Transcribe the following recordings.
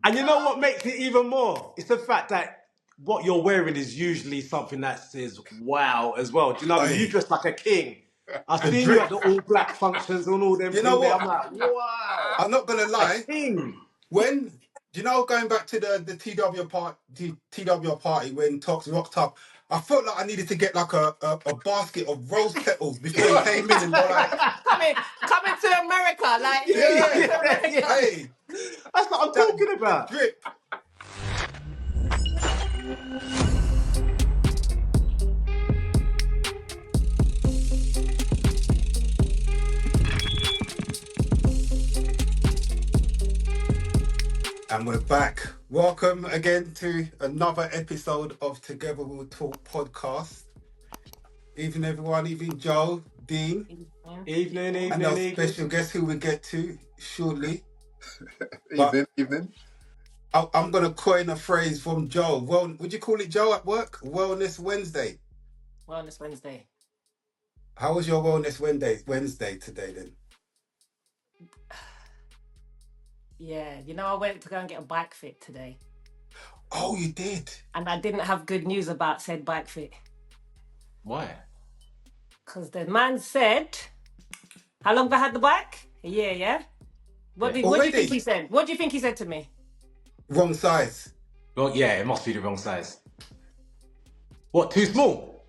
And you know what makes it even more? It's the fact that what you're wearing is usually something that says "wow" as well. Do you know what I mean? You Hey, dress like a king. I've the seen you drip. at the all black functions and all them You know things there. I'm what? like, wow, I'm not gonna a lie. king. When do you know going back to the TW party when Toks rocked up, I felt like I needed to get like a basket of rose petals before he came in and go like, Coming to America, like you ain't coming yeah, to Yeah, America. yeah. hey, That's what I'm that talking the about. drip. And we're back. Welcome again to another episode of Together We'll Talk podcast. Evening everyone, evening Joe, Dean, Evening, and our evening, evening. special guest who we get to shortly. But Evening. I'm going to coin a phrase from Joe. Well, would you call it Joe at work? Wellness Wednesday. Wellness Wednesday. How was your Wellness Wednesday today then? Yeah, I went to go and get a bike fit today, Oh, you did? and I didn't have good news about said bike fit Why? because the man said, "How long have I had the bike? A year, yeah." What Yeah. do you think he Already? said? What do you think he said to me? Wrong size. Well, yeah, it must be the wrong size. What? Too small?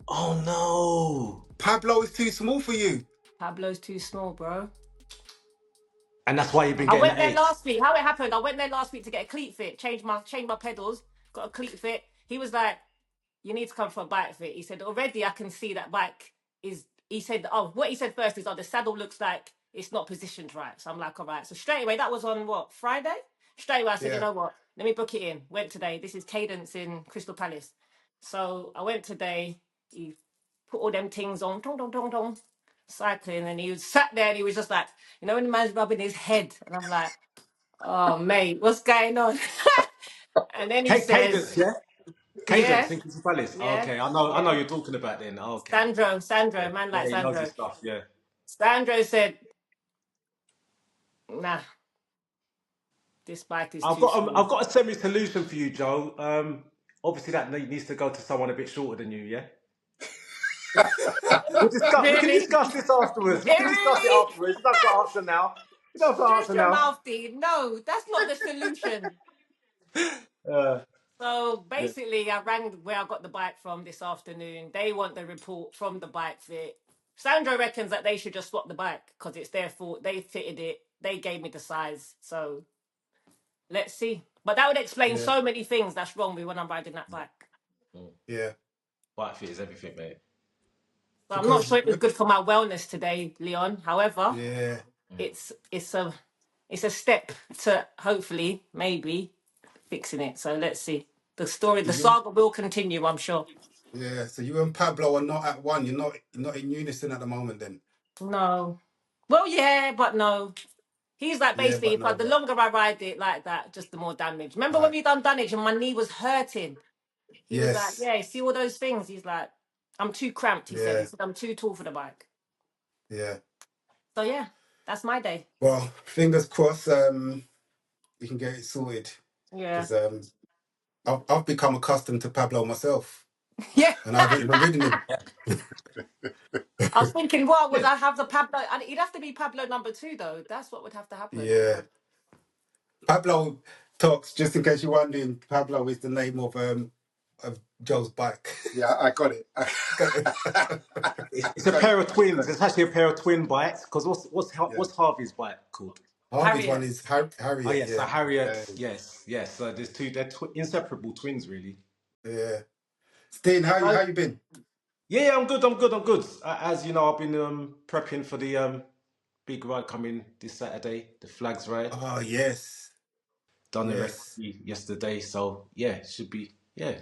Oh no! Pablo is too small for you. Pablo's too small, bro. And that's why you've been I getting went the there eight. last week. How it happened? I went there last week to get a cleat fit, change my pedals, got a cleat fit. He was like, "You need to come for a bike fit." He said, "Already I can see that bike is." He said, "Oh, what he said first is, oh, the saddle looks like it's not positioned right." So I'm like, "All right." So straight away, that was on what, Friday? Straight away, I said, "You Yeah. know what? Let me book it in." Went today. This is Cadence in Crystal Palace. So I went today. He put all them things on, dong dong dong dong, cycling, and he was sat there and he was just like, when the man's rubbing his head, and I'm like, "Oh, mate, what's going on?" And then he says, Cadence, yeah? Cadence "Yeah, in Crystal Palace. yeah, Okay, I know yeah." you're talking about then. Okay. Sandro, Yeah, man yeah, like he knows his Sandro. stuff, yeah. Sandro said, "Nah, this bike is too I've small." got a semi-solution for you, Joe. Obviously that needs to go to someone a bit shorter than you, yeah? We can Really? discuss this afterwards. We can discuss it Really? afterwards. You don't have to answer now. You don't have to Shut answer your now. mouth, Dean. No, that's not the solution. Uh, So yeah. basically, I rang where I got the bike from this afternoon. They want the report from the bike fit. Sandro reckons that they should just swap the bike because it's their fault. They fitted it. They gave me the size. So let's see. But that would explain Yeah. so many things that's wrong with when I'm riding that bike. Yeah. Bike fit is everything, mate. So I'm not Because sure it was good for my wellness today, Leon. However, yeah. it's a step to hopefully maybe fixing it. So let's see. So The you saga will continue, I'm sure. yeah. So you and Pablo are not at one. You're not in unison at the moment then. No. Well, yeah, but no. He's like Yeah, basically but if I, no, the but longer I ride it like that, just the more damage. Remember when right. we done damage and my knee was hurting? He was like, Yes. "Yeah, see all those things." He's like, "I'm too cramped." He said. Yeah. He said, "I'm too tall for the bike." Yeah. So yeah, that's my day. Well, fingers crossed. We can get it sorted Yeah. because I've become accustomed to Pablo myself, Yeah. and I haven't even ridden him. I was thinking, what would I have the Pablo? And he'd have to be Pablo number two, though. That's what would have to happen. Yeah. Pablo talks. Just in case you're wondering, Pablo is the name of Joe's bike. Yeah, I got it. It's a Got it. pair of twins. Got it. It's actually a pair of twin bikes. Because Yeah. what's Harvey's bike called? Harvey's one Harriet. is Oh Harriet. yes, so Yeah. Harriet. Yeah. Yes, yes. So there's two. They're inseparable twins, really. Yeah. Steen, They're how both. you been? Yeah, I'm good. I'm good. I'm good. As you know, I've been prepping for the big ride coming this Saturday, the flags ride. Oh yes. Done the rest Yes. yesterday, so yeah, should be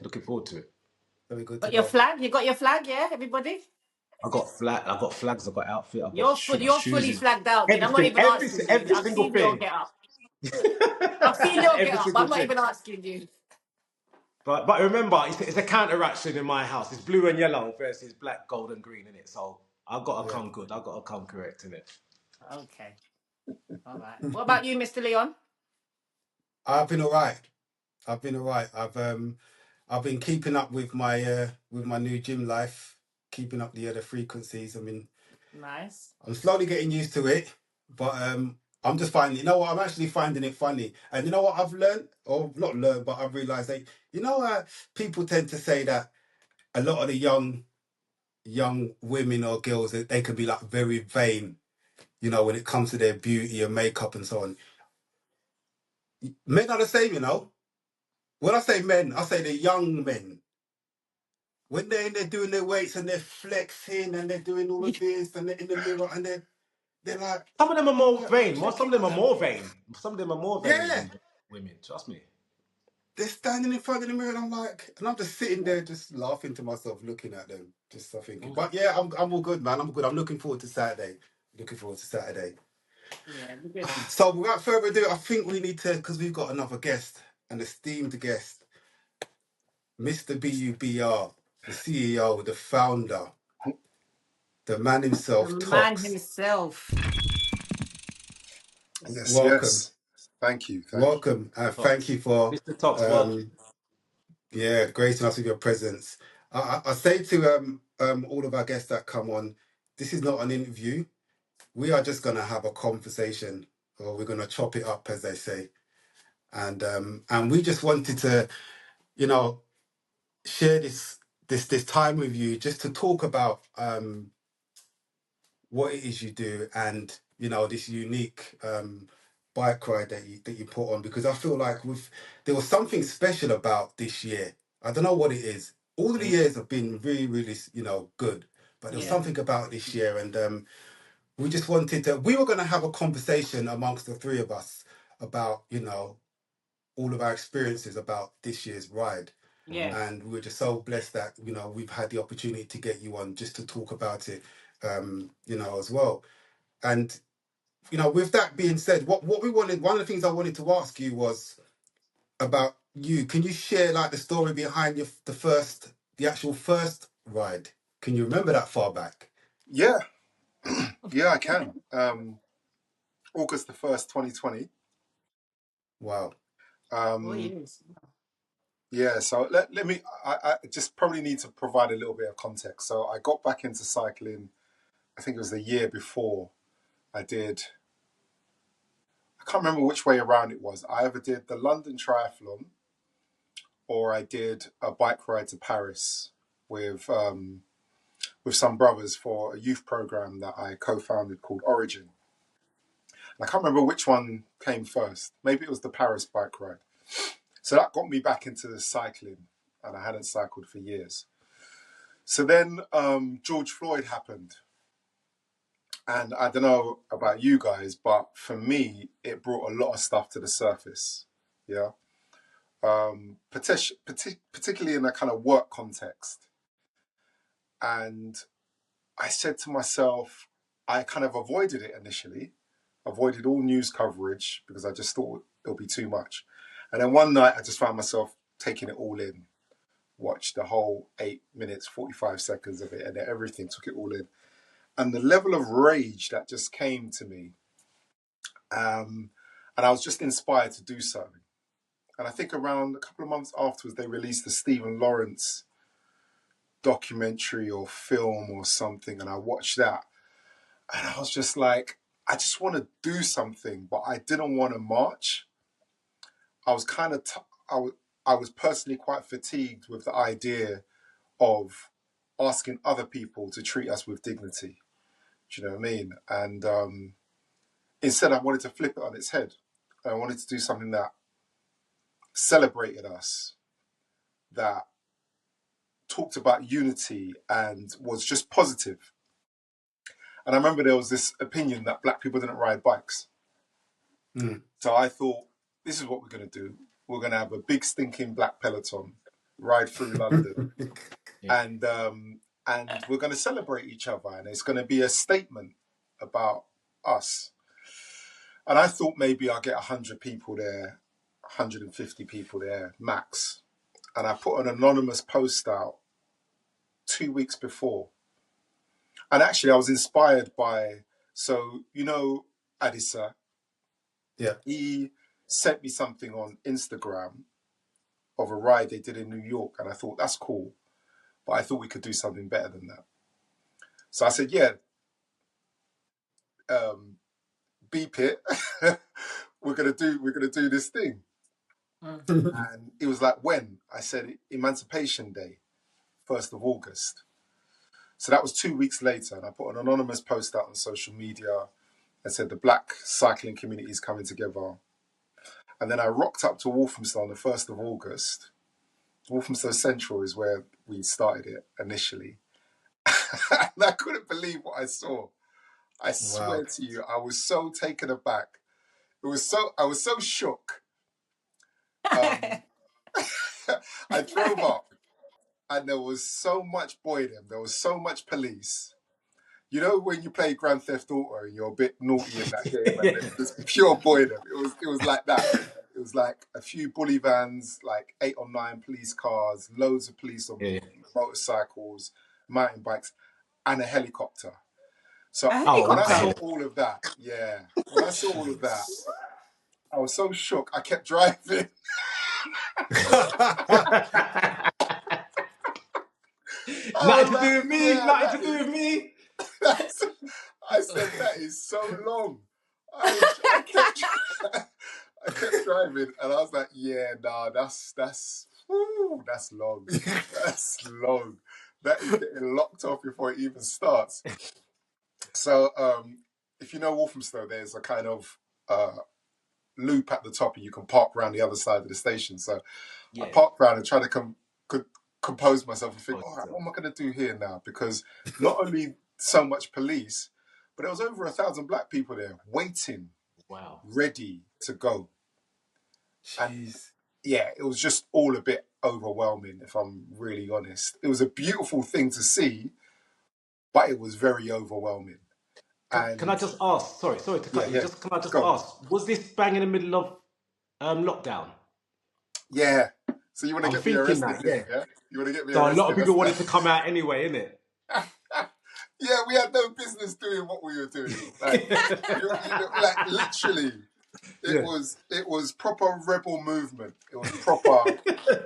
looking forward to it. Very good to Got your go. flag? You got your flag, yeah, everybody? I got flags, I got outfit, I got my You're shoes fully in. flagged out, Dean. I'm not Everything, even asking you. every I've single seen your thing. get up. I've seen your get Every up. single I'm not thing. even asking you. But remember, it's a counteraction in my house. It's blue and yellow versus black, gold, and green in it. So I gotta Yeah. come good. I gotta come correct in it. Okay. All right. What about you, Mr. Leon? I've been all right. I've been all right. I've been keeping up with my new gym life, keeping up the frequencies. I mean, Nice. I'm slowly getting used to it, but I'm just finding. You know what? I'm actually finding it funny. And you know what I've learned, or not learned, but I've realised that people tend to say that a lot of the young women or girls, they can be like very vain. You know, when it comes to their beauty and makeup and so on. Men are the same, you know. When I say men, I say the young men. When they're in there doing their weights and they're flexing and they're doing all of this and they're in the mirror and they're like, Some of them are more vain. Well, check some of it them out are now. more vain. Some of them are more vain Yeah. than women. Trust me. They're standing in front of the mirror and I'm just sitting there just laughing to myself, looking at them, just thinking. Mm. But yeah, I'm all good, man. I'm good. I'm looking forward to Saturday. Yeah, it'd be good. So without further ado, I think we need to, because we've got another guest, an esteemed guest, Mr. B.U.B.R, the CEO, the founder, the man The himself, man Toks. himself. Yes, Welcome, yes. Thank you. Thank you. welcome, and thank Toks. you for Mr. Toks, welcome. um, gracing us with your presence. I say to all of our guests that come on, this is not an interview. We are just gonna have a conversation, or we're gonna chop it up, as they say. And we just wanted to, you know, share this time with you, just to talk about what it is you do, and this unique bike ride that you put on, because I feel like there was something special about this year. I don't know what it is. All of the Mm. years have been really, really, good, but there was Yeah. something about this year, and we were going to have a conversation amongst the three of us about all of our experiences about this year's ride. Yeah. And we're just so blessed that we've had the opportunity to get you on just to talk about it, as well. And with that being said, what we wanted, one of the things I wanted to ask you was about you. Can you share like the story behind the actual first ride? Can you remember that far back? Yeah, yeah, I can. August the 1st, 2020. Wow. 4 years. Yeah, so let me, I just probably need to provide a little bit of context. So I got back into cycling, I think it was the year before I can't remember which way around it was. I either did the London Triathlon or I did a bike ride to Paris with some brothers for a youth program that I co-founded called Origin. And I can't remember which one came first. Maybe it was the Paris bike ride. So that got me back into the cycling, and I hadn't cycled for years. So then George Floyd happened. And I don't know about you guys, but for me, it brought a lot of stuff to the surface. Yeah. Particularly in a kind of work context. And I said to myself, I kind of avoided it initially, avoided all news coverage because I just thought it'll be too much. And then one night I just found myself taking it all in, watched the whole 8 minutes, 45 seconds of it, and everything, took it all in. And the level of rage that just came to me, and I was just inspired to do so. And I think around a couple of months afterwards, they released the Stephen Lawrence documentary or film or something, and I watched that. And I was just like, I just want to do something, but I didn't want to march. I was kind of, I was personally quite fatigued with the idea of asking other people to treat us with dignity. Do you know what I mean? And instead, I wanted to flip it on its head. I wanted to do something that celebrated us, that talked about unity and was just positive. And I remember there was this opinion that black people didn't ride bikes. Mm. So I thought, this is what we're going to do. We're going to have a big stinking black peloton ride through London, Yeah. and we're going to celebrate each other, and it's going to be a statement about us. And I thought maybe I'll get 100 people there, 150 people there max. And I put an anonymous post out 2 weeks before. And actually, I was inspired by, so, Adisa, Yeah. he sent me something on Instagram of a ride they did in New York, and I thought that's cool, but I thought we could do something better than that. So I said, yeah, beep it. we're gonna do this thing. And it was like, when? I said Emancipation Day, 1st of August. So that was 2 weeks later, and I put an anonymous post out on social media and said the black cycling community is coming together. And then I rocked up to Walthamstow on the 1st of August. Walthamstow Central is where we started it initially. And I couldn't believe what I saw. I swear to you, I was so taken aback. I was so shook. I drove up and there was so much boydom. There was so much police. You know when you play Grand Theft Auto and you're a bit naughty in that game and there's pure boydom. It was like that. It was like a few bully vans, like 8 or 9 police cars, loads of police on motorcycles, mountain bikes, and a helicopter. So when I saw all of that, when I saw all of that, I was so shook. I kept driving. Nothing to do with me. Nothing to do with me. I said, that is so long. I kept driving, and I was like, yeah, nah, that's long. That's long. That is getting locked off before it even starts. So, if you know Walthamstow, there's a kind of loop at the top, and you can park around the other side of the station. So, I parked around and tried to compose myself and think, all right, what am I going to do here now? Because not only so much police, but there was over 1,000 black people there waiting, ready to go. And yeah, it was just all a bit overwhelming, if I'm really honest. It was a beautiful thing to see, but it was very overwhelming. Can I just ask? Sorry to cut you. Can I just ask? Was this bang in the middle of lockdown? Yeah. So you want to get me arrested? Yeah. You want to get me arrested? So a lot of people wanted to come out anyway, innit? Yeah, we had no business doing what we were doing. Like, like literally, it was proper rebel movement. It was proper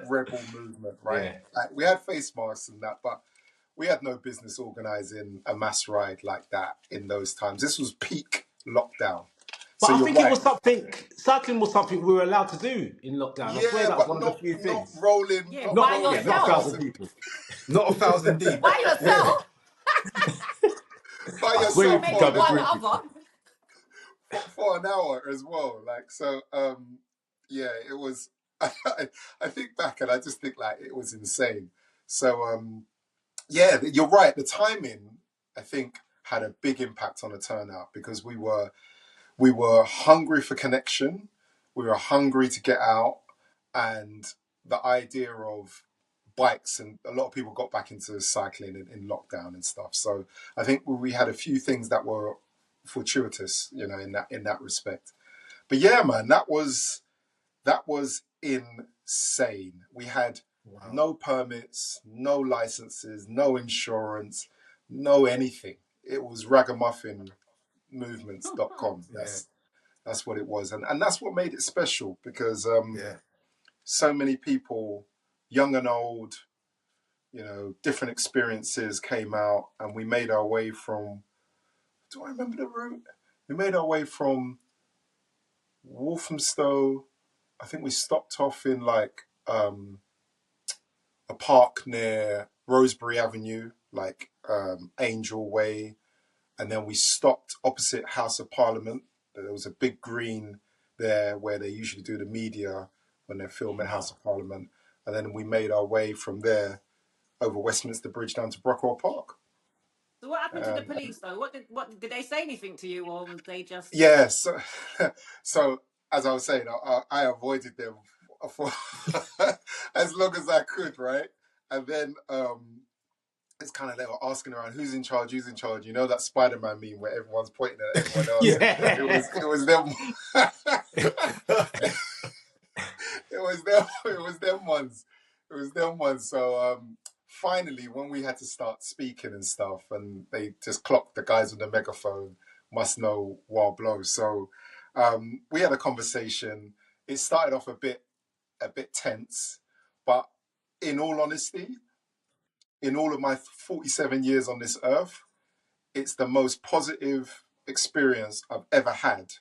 rebel movement, right? Yeah. Like, we had face masks and that, but we had no business organising a mass ride like that in those times. This was peak lockdown. But so I think it was cycling was something we were allowed to do in lockdown. I swear that was one of the few things. Not rolling. Yeah, by yourself. Not 1,000 people. Not 1,000 deep. By yourself. By yourself. Sure, maybe one other. For an hour as well. Like, so, yeah, it was, I think back and I just think like it was insane. So, yeah, you're right. The timing, I think, had a big impact on the turnout because we were hungry for connection. We were hungry to get out, and the idea of bikes, and a lot of people got back into cycling in lockdown and stuff. So I think we had a few things that were fortuitous, you know, in that respect. But yeah, man, that was insane. We had no permits, no licenses, no insurance, no anything. It was ragamuffin.movements.com. That's what it was. And that's what made it special because so many people, young and old, you know, different experiences came out, and we made our way from, do I remember the route? We made our way from Walthamstow. I think we stopped off in like a park near Rosebery Avenue, like Angel Way. And then we stopped opposite House of Parliament. There was a big green there where they usually do the media when they're filming House of Parliament. And then we made our way from there over Westminster Bridge down to Brockwell Park. So what happened to the police though? What did they say anything to you, or was they just? Yeah, so as I was saying, I avoided them for as long as I could, right? And then it's kind of they were asking around who's in charge. You know that Spider-Man meme where everyone's pointing at everyone else. It was them. It was them ones. So finally, when we had to start speaking and stuff, and they just clocked the guys with the megaphone must know while blow. So we had a conversation. it started off a bit tense, but in all honesty, in all of my 47 years on this earth, it's the most positive experience I've ever had,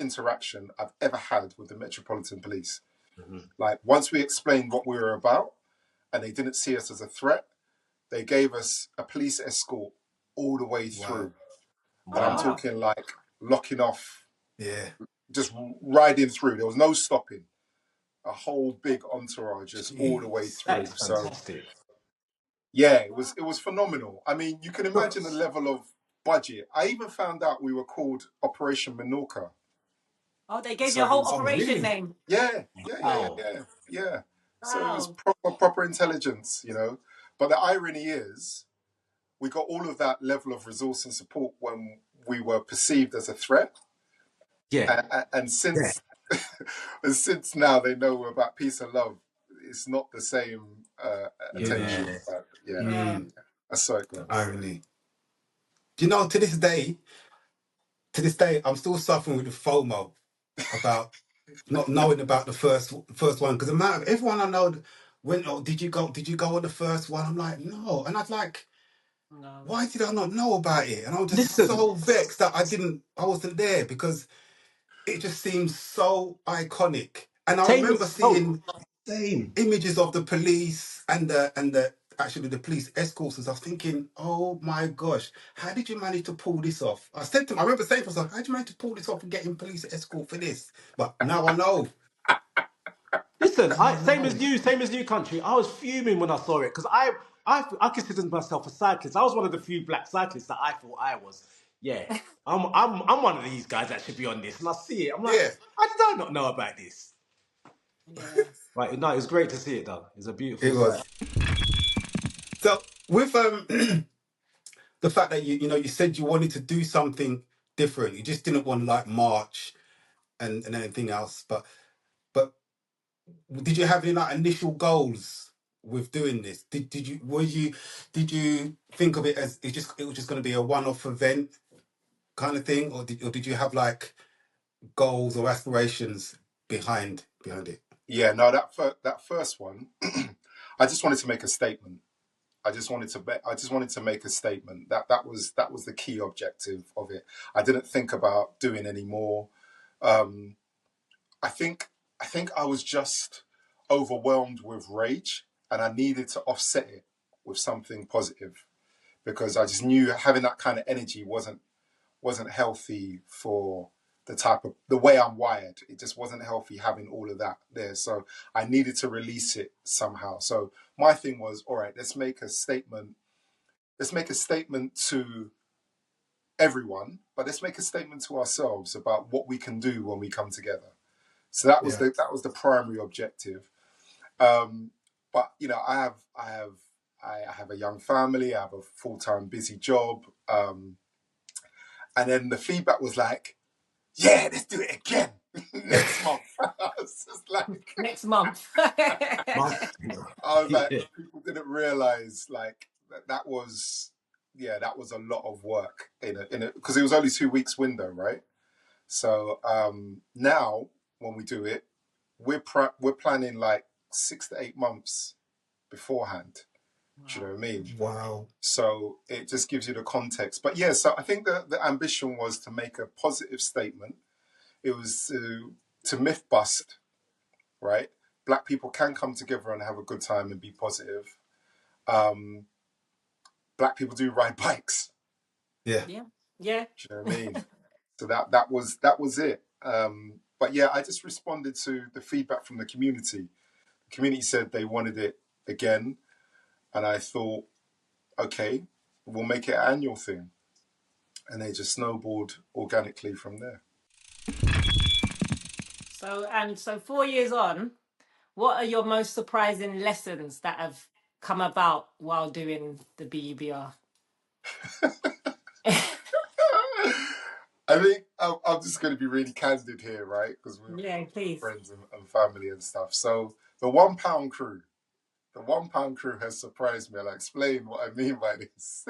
interaction I've ever had with the Metropolitan Police. Mhm. Like, once we explained what we were about and they didn't see us as a threat, they gave us a police escort all the way through. And I'm Wow. Wow. talking like locking off, Yeah. just riding through. There was no stopping. A whole big entourage just all the way Jeez. That through. is So fantastic. yeah, it was phenomenal. I mean, you can imagine the Toks. level of budget. I even found out we were called Operation Menorca. Oh, they gave you So a it whole was Oh, operation really? name. Wow. yeah. So it was Wow. proper intelligence, you know. But the irony is, we got all of that level of resource and support when we were perceived as a threat, Yeah. and since and since now they know we're about peace and love, it's not the same attention. Yeah. But yeah, Yeah. Mm, that's so it the goes. irony. Do you know, to this day, I'm still suffering with the FOMO about not knowing about the first one, because the amount of everyone I know went, oh, did you go on the first one? I'm like, no. And I'd like, No. why did I not know about it? And I was just Listen, so vexed that I wasn't there, because it just seems so iconic. And I same remember as oh, seeing same. images of the police and the actually the police escorts. I was thinking, oh my gosh, how did you manage to pull this off? I remember saying to myself, how did you manage to pull this off and getting police escort for this? But now I know. Listen, Now I know. same as you, country. I was fuming when I saw it because I considered myself a cyclist. I was one of the few black cyclists that I thought I was. Yeah, I'm one of these guys that should be on this, and I see it. I'm like, Yeah, how did I not know about this? Yeah. Right, no, it was great to see it though. It's a beautiful it sight. was. So with the fact that you said you wanted to do something different, you just didn't want to like march and anything else. But did you have any like initial goals with doing this? Did you think of it as it was just going to be a one-off event kind of thing, or did you have like goals or aspirations behind it? Yeah, no, that first one, I just wanted to make a statement. I just wanted to make a statement. That was the key objective of it. I didn't think about doing any more. Um, I think I was just overwhelmed with rage, and I needed to offset it with something positive, because I just knew having that kind of energy wasn't healthy for the way I'm wired. It just wasn't healthy having all of that there. So I needed to release it somehow. So my thing was, all right, let's make a statement. Let's make a statement to everyone, but let's make a statement to ourselves about what we can do when we come together. So Yeah, that was the primary objective. Um, but you know, I have a young family. I have a full-time busy job. And then the feedback was like, yeah, let's do it again next month. I was just like, Next month. Month. I was like, Yeah. people didn't realize like that was, yeah, that was a lot of work in a because it was only 2 weeks window, right? So now when we do it, we're planning like 6 to 8 months beforehand. Do you know what I mean? wow. So it just gives you the context. But yeah, so I think the ambition was to make a positive statement. It was to myth bust, right? Black people can come together and have a good time and be positive. Um, Black people do ride bikes. Yeah, Yeah. Yeah. Do you know what I mean? So that was it. But yeah, I just responded to the feedback from the community. The community said they wanted it again, and I thought, okay, we'll make it an annual thing, and they just snowballed organically from there. So 4 years on, what are your most surprising lessons that have come about while doing the B.U.B.R? I think I'm just going to be really candid here, right? Because we're Yeah, please. friends and family and stuff. So the 1 pound crew has surprised me. I'll explain what I mean by this.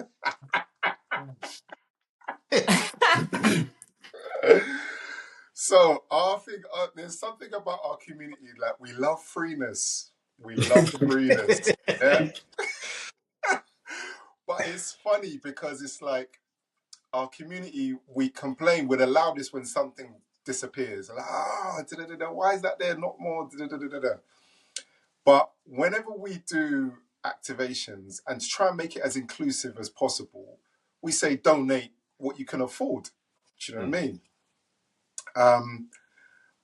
So I think there's something about our community, like we love freeness. We love freeness. Yeah. But it's funny because it's like our community, we complain, we're the loudest when something disappears. Like, why is that there? Not more. But whenever we do activations and to try and make it as inclusive as possible, we say donate what you can afford. Do you know what I mean?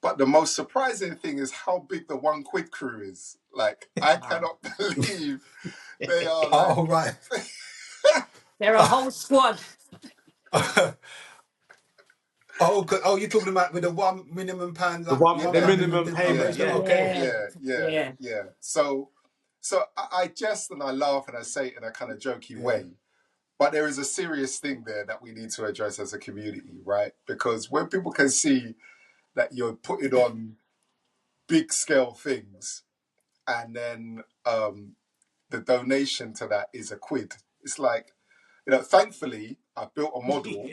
But the most surprising thing is how big the £1 crew is. Like, I cannot believe they are like. Oh, right. They're a whole squad. Oh, you're talking about with the £1 minimum pound, like Yeah, The £1 minimum minimum yeah, payment, donation. yeah. Okay. Yeah. Yeah. yeah. So I jest and I laugh and I say it in a kind of jokey Yeah. way. But there is a serious thing there that we need to address as a community, right? Because when people can see that you're putting on big scale things and then the donation to that is £1, it's like, thankfully I built a model.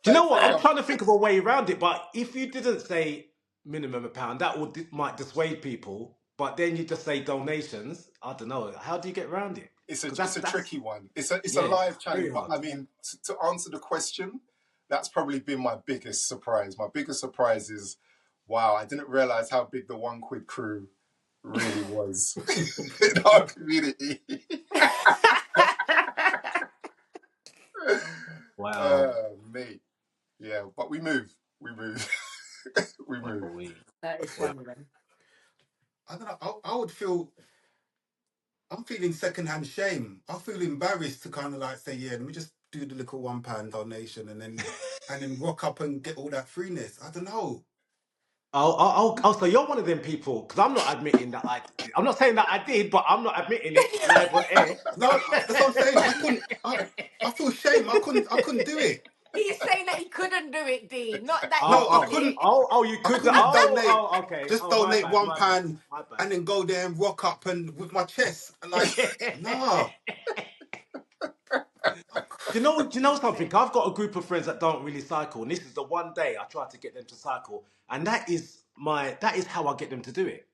Do you know what? Thankfully, I'm trying to think of a way around it, but if you didn't say minimum a pound, that might dissuade people. But then you just say donations. I don't know. How do you get around it? it's Because a that's tricky one. It's a yeah, live challenge, very but hard. I mean, to answer the question, that's probably been my biggest surprise. My biggest surprise is, wow, I didn't realize how big the £1 crew really was in our community. Wow. Mate, yeah, but we move, we move. That is Yeah. funny, man. I don't know. I would feel. I'm feeling secondhand shame. I feel embarrassed to kind of like say, yeah, let me just do the little £1 donation and then rock up and get all that freeness. I don't know. So you're one of them people, because I'm not admitting that I did it. I'm not saying that I did, but I'm not admitting it live on air. No, that's what I'm saying. I couldn't. I feel shame. I couldn't do it. He's saying that he couldn't do it, D. Not that he No, I did couldn't. it. You I could. couldn't donate. Okay. Just Oh, my donate bad, one my bad, pound my bad. and then go there and rock up and with my chest and like, nah. Do you know something? I've got a group of friends that don't really cycle, and this is the one day I try to get them to cycle, and that is how I get them to do it.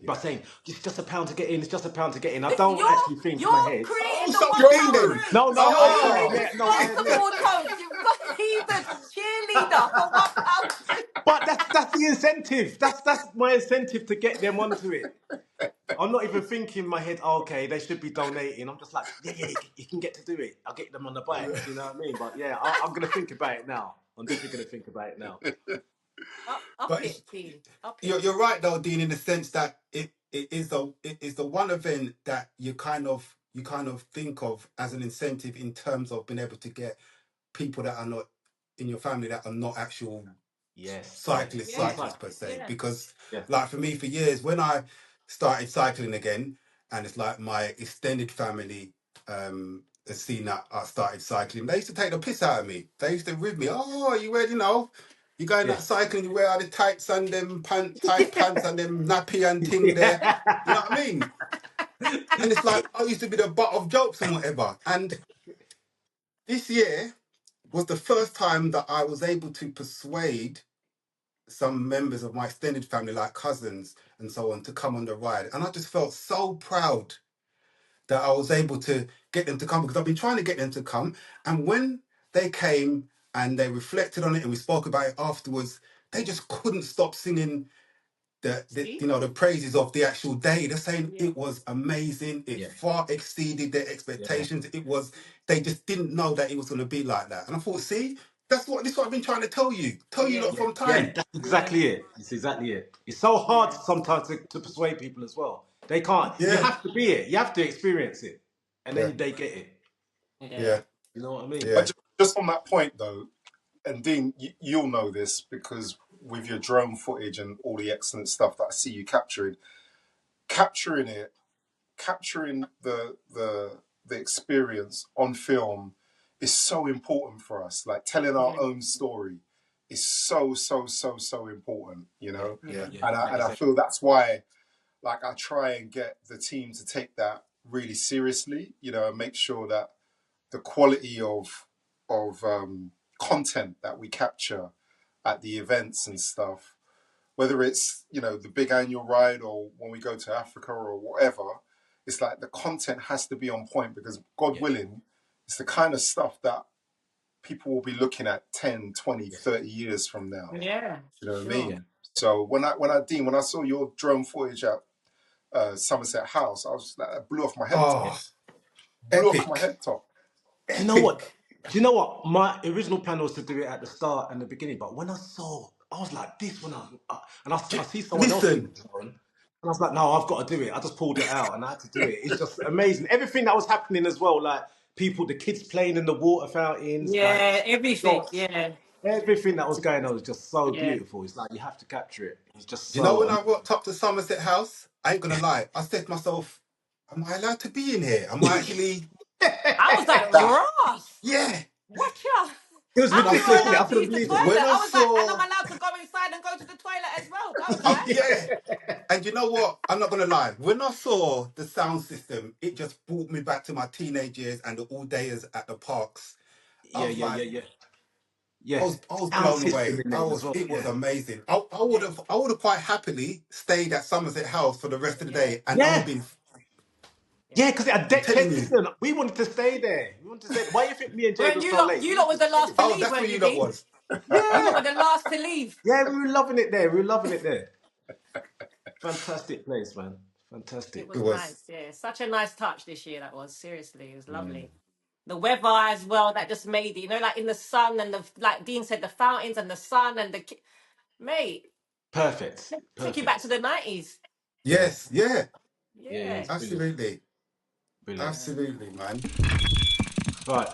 By Yeah. saying it's just a pound to get in, it's just a pound to get in. I don't You're actually think in my you're head. Oh, creating the so one Go Dean pound for it. then. crew. No, no, You're I Oh, yeah, irresponsible, Toks. You've got he's the cheerleader for £1 crew. but that's the incentive. That's my incentive to get them onto it. I'm not even thinking in my head, oh, okay, they should be donating. I'm just like, yeah, you can get to do it. I'll get them on the bike. Do you know what I mean? But yeah, I'm going to think about it now. I'm definitely going to think about it now. Up but it, D. Up it. you're right though, Dean, in the sense that it is the one event that you kind of think of as an incentive in terms of being able to get people that are not in your family that are not actual Yes, yeah. Yeah. cyclists per se. Yeah. Because Yeah. like for me, for years when I started cycling again, and it's like my extended family has seen that I started cycling, they used to take the piss out of me. They used to rib me. Oh, you wear, you going Yeah. out cycling, you wear all the tights and them tight pants and them nappy and ting there. You know what I mean? And it's like I used to be the butt of jokes and whatever. And this year was the first time that I was able to persuade some members of my extended family, like cousins and so on, to come on the ride. And I just felt so proud that I was able to get them to come because I've been trying to get them to come. And when they came and they reflected on it and we spoke about it afterwards, they just couldn't stop singing See? the praises of the actual day. They're saying Yeah. it was amazing. It Yeah. far exceeded their Yeah. expectations. They just didn't know that it was going to be like that. And I thought, see, this is what I've been trying to tell you lot Yeah. Yeah. from Yeah. time. That's Yeah. exactly it. It's exactly it. It's so hard Yeah. sometimes to persuade people as well. They can't. You Yeah, have to be it. You have to experience it. And yeah, then they get it. Yeah. yeah, You know what I mean? yeah. But just on that point, though, and Dean, you'll know this because with your drone footage and all the excellent stuff that I see you capturing it, capturing the experience on film is so important for us. Like telling our Yeah. own story is so important, Yeah. Yeah. Yeah. And Like you I said. feel that's why, like, I try and get the team to take that really seriously, and make sure that the quality of content that we capture at the events and stuff, whether it's the big annual ride or when we go to Africa or whatever, it's like the content has to be on point because God Yeah. willing, it's the kind of stuff that people will be looking at 10, 20, Yeah. 30 years from now. Yeah, You know what I sure. Yeah. mean? So Dean, when I saw your drone footage at Somerset House, I was just like, that blew off my head top. Yeah. Oh, Blew off my epic. head top. Do you know what? Epic. Do you know what? My original plan was to do it at the start and the beginning, but when I saw, I was like, this when I see someone else with Listen, the drone, and I was like, no, I've got to do it. I just pulled it out and I had to do it. It's just amazing. Everything that was happening as well, like people, the kids playing in the water fountains, like Yeah, everything. shots, Yeah, everything that was going on was just so yeah. beautiful. It's like you have to capture it. It's just you know so when I amazing. rocked up to Somerset House, I ain't gonna lie. I said to myself, am I allowed to be in here? Am I actually I was like, That Ross, yeah? watch out. It was How are you ridiculous, wasn't it? I allowed to couldn't use the believe it. toilet? When I I was like, and I'm saw allowed to go inside and go to the toilet as well. Go, oh guys. yeah. And you know what? I'm not gonna lie. When I saw the sound system, it just brought me back to my teenage years and the all dayers at the parks. I Yeah, was yeah, yeah, like, yeah. I Yeah. was I was Sound blown system away. in there as well. It was Yeah. amazing. I would have quite happily stayed at Somerset House for the rest of the Yeah, day, and I would have Yeah. been. yeah. Yeah, because it had I'm deck chairs. telling you. Listen, we wanted to stay there. We wanted to stay there. Why do you think me and Jade When were so late? you We lot were was just the last chilling. to Oh, leave, that's where weren't you, you lot Dean? was. You lot Yeah. were the last to leave. Yeah, we were loving it there. We were loving it there. Fantastic place, man. It Fantastic. It was was. nice. Yeah, such a nice touch this year. That was seriously, it was Mm. lovely. The weather as well, that just made it. You know, like in the sun and the like Dean said, the fountains and the sun and mate, Perfect. took you back to Perfect. the 90s. Yeah. Yes. Yeah. Yeah, yeah, Yeah. it's brilliant. Absolutely. Brilliant. Yeah. Absolutely, man. Right.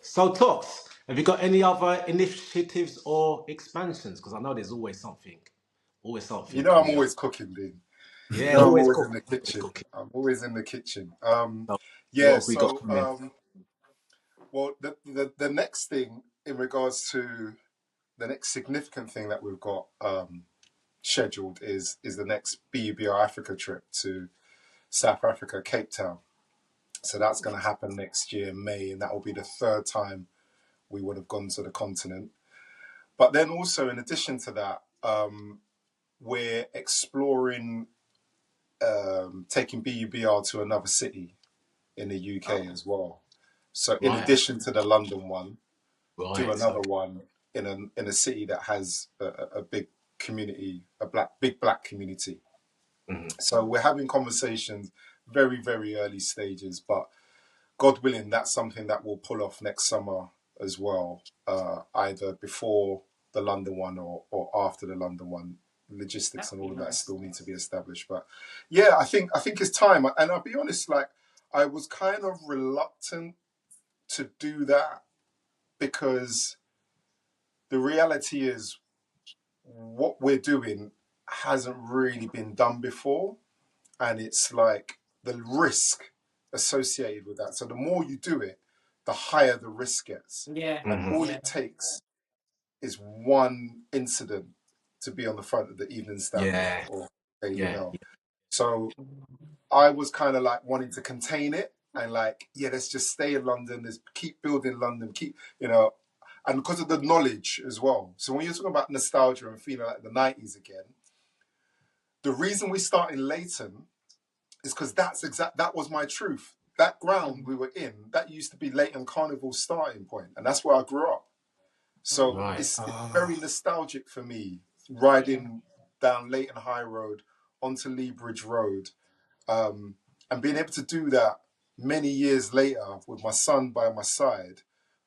So, Toks, have you got any other initiatives or expansions? Because I know there's always something I'm coming up. always cooking, Dean. Yeah, I'm always always in cooking. the Always kitchen. cooking. I'm always in the kitchen. So, Yeah. what have we got So, coming? well, the next thing in regards to the next significant thing that we've got scheduled is the next B.U.B.R Africa trip to South Africa, Cape Town. So that's going to happen next year, May, and that will be the third time we would have gone to the continent. But then also, in addition to that, we're exploring taking B.U.B.R to another city in the UK Oh, as well. So, in right. addition to the London one, do Right. another Okay. one in a city that has a big community, big black community. Mhm. So we're having conversations, very very early stages, but God willing, that's something that we'll pull off next summer as well, either before the London one or after the London one. That Logistics and would be all of that nice. still need to be established, but yeah, I think it's time. And I'll be honest, like I was kind of reluctant to do that because the reality is what we're doing hasn't really been done before, and it's like the risk associated with that. So the more you do it, the higher the risk gets, Yeah. and Mhm. all Yeah. it takes is one incident to be on the front of the Evening Standard Yeah. or Daily Yeah. Mail. So I was kind of like wanting to contain it and like, yeah, let's just stay in London, let's keep building London, and because of the knowledge as well. So when you're talking about nostalgia and feeling like the 90s again, the reason we start in Leighton is because that was my truth. That ground we were in, that used to be Leighton Carnival's starting point, and that's where I grew up. So Right. it's very Ah, nostalgic for me Yeah. riding down Leighton High Road onto Lee Bridge Road, and being able to do that many years later with my son by my side.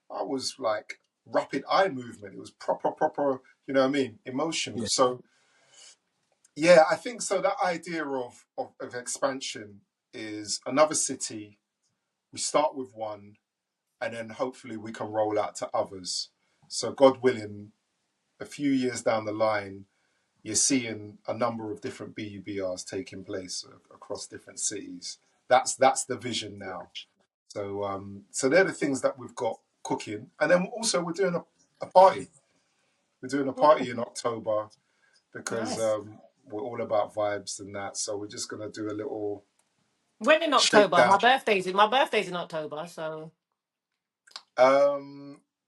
I was like rapid eye movement. It was proper, you know what I mean, emotional. Yeah. So yeah, I think so. That idea of expansion is another city. We start with one, and then hopefully we can roll out to others. So God willing, a few years down the line, you're seeing a number of different B.U.B.Rs taking place across different cities. That's the vision now. So they're the things that we've got cooking, and then also we're doing a party. We're doing a Oh, party in October because nice. we're all about vibes and that. So we're just gonna do a little When in October? Shakedown. My birthday's in October, so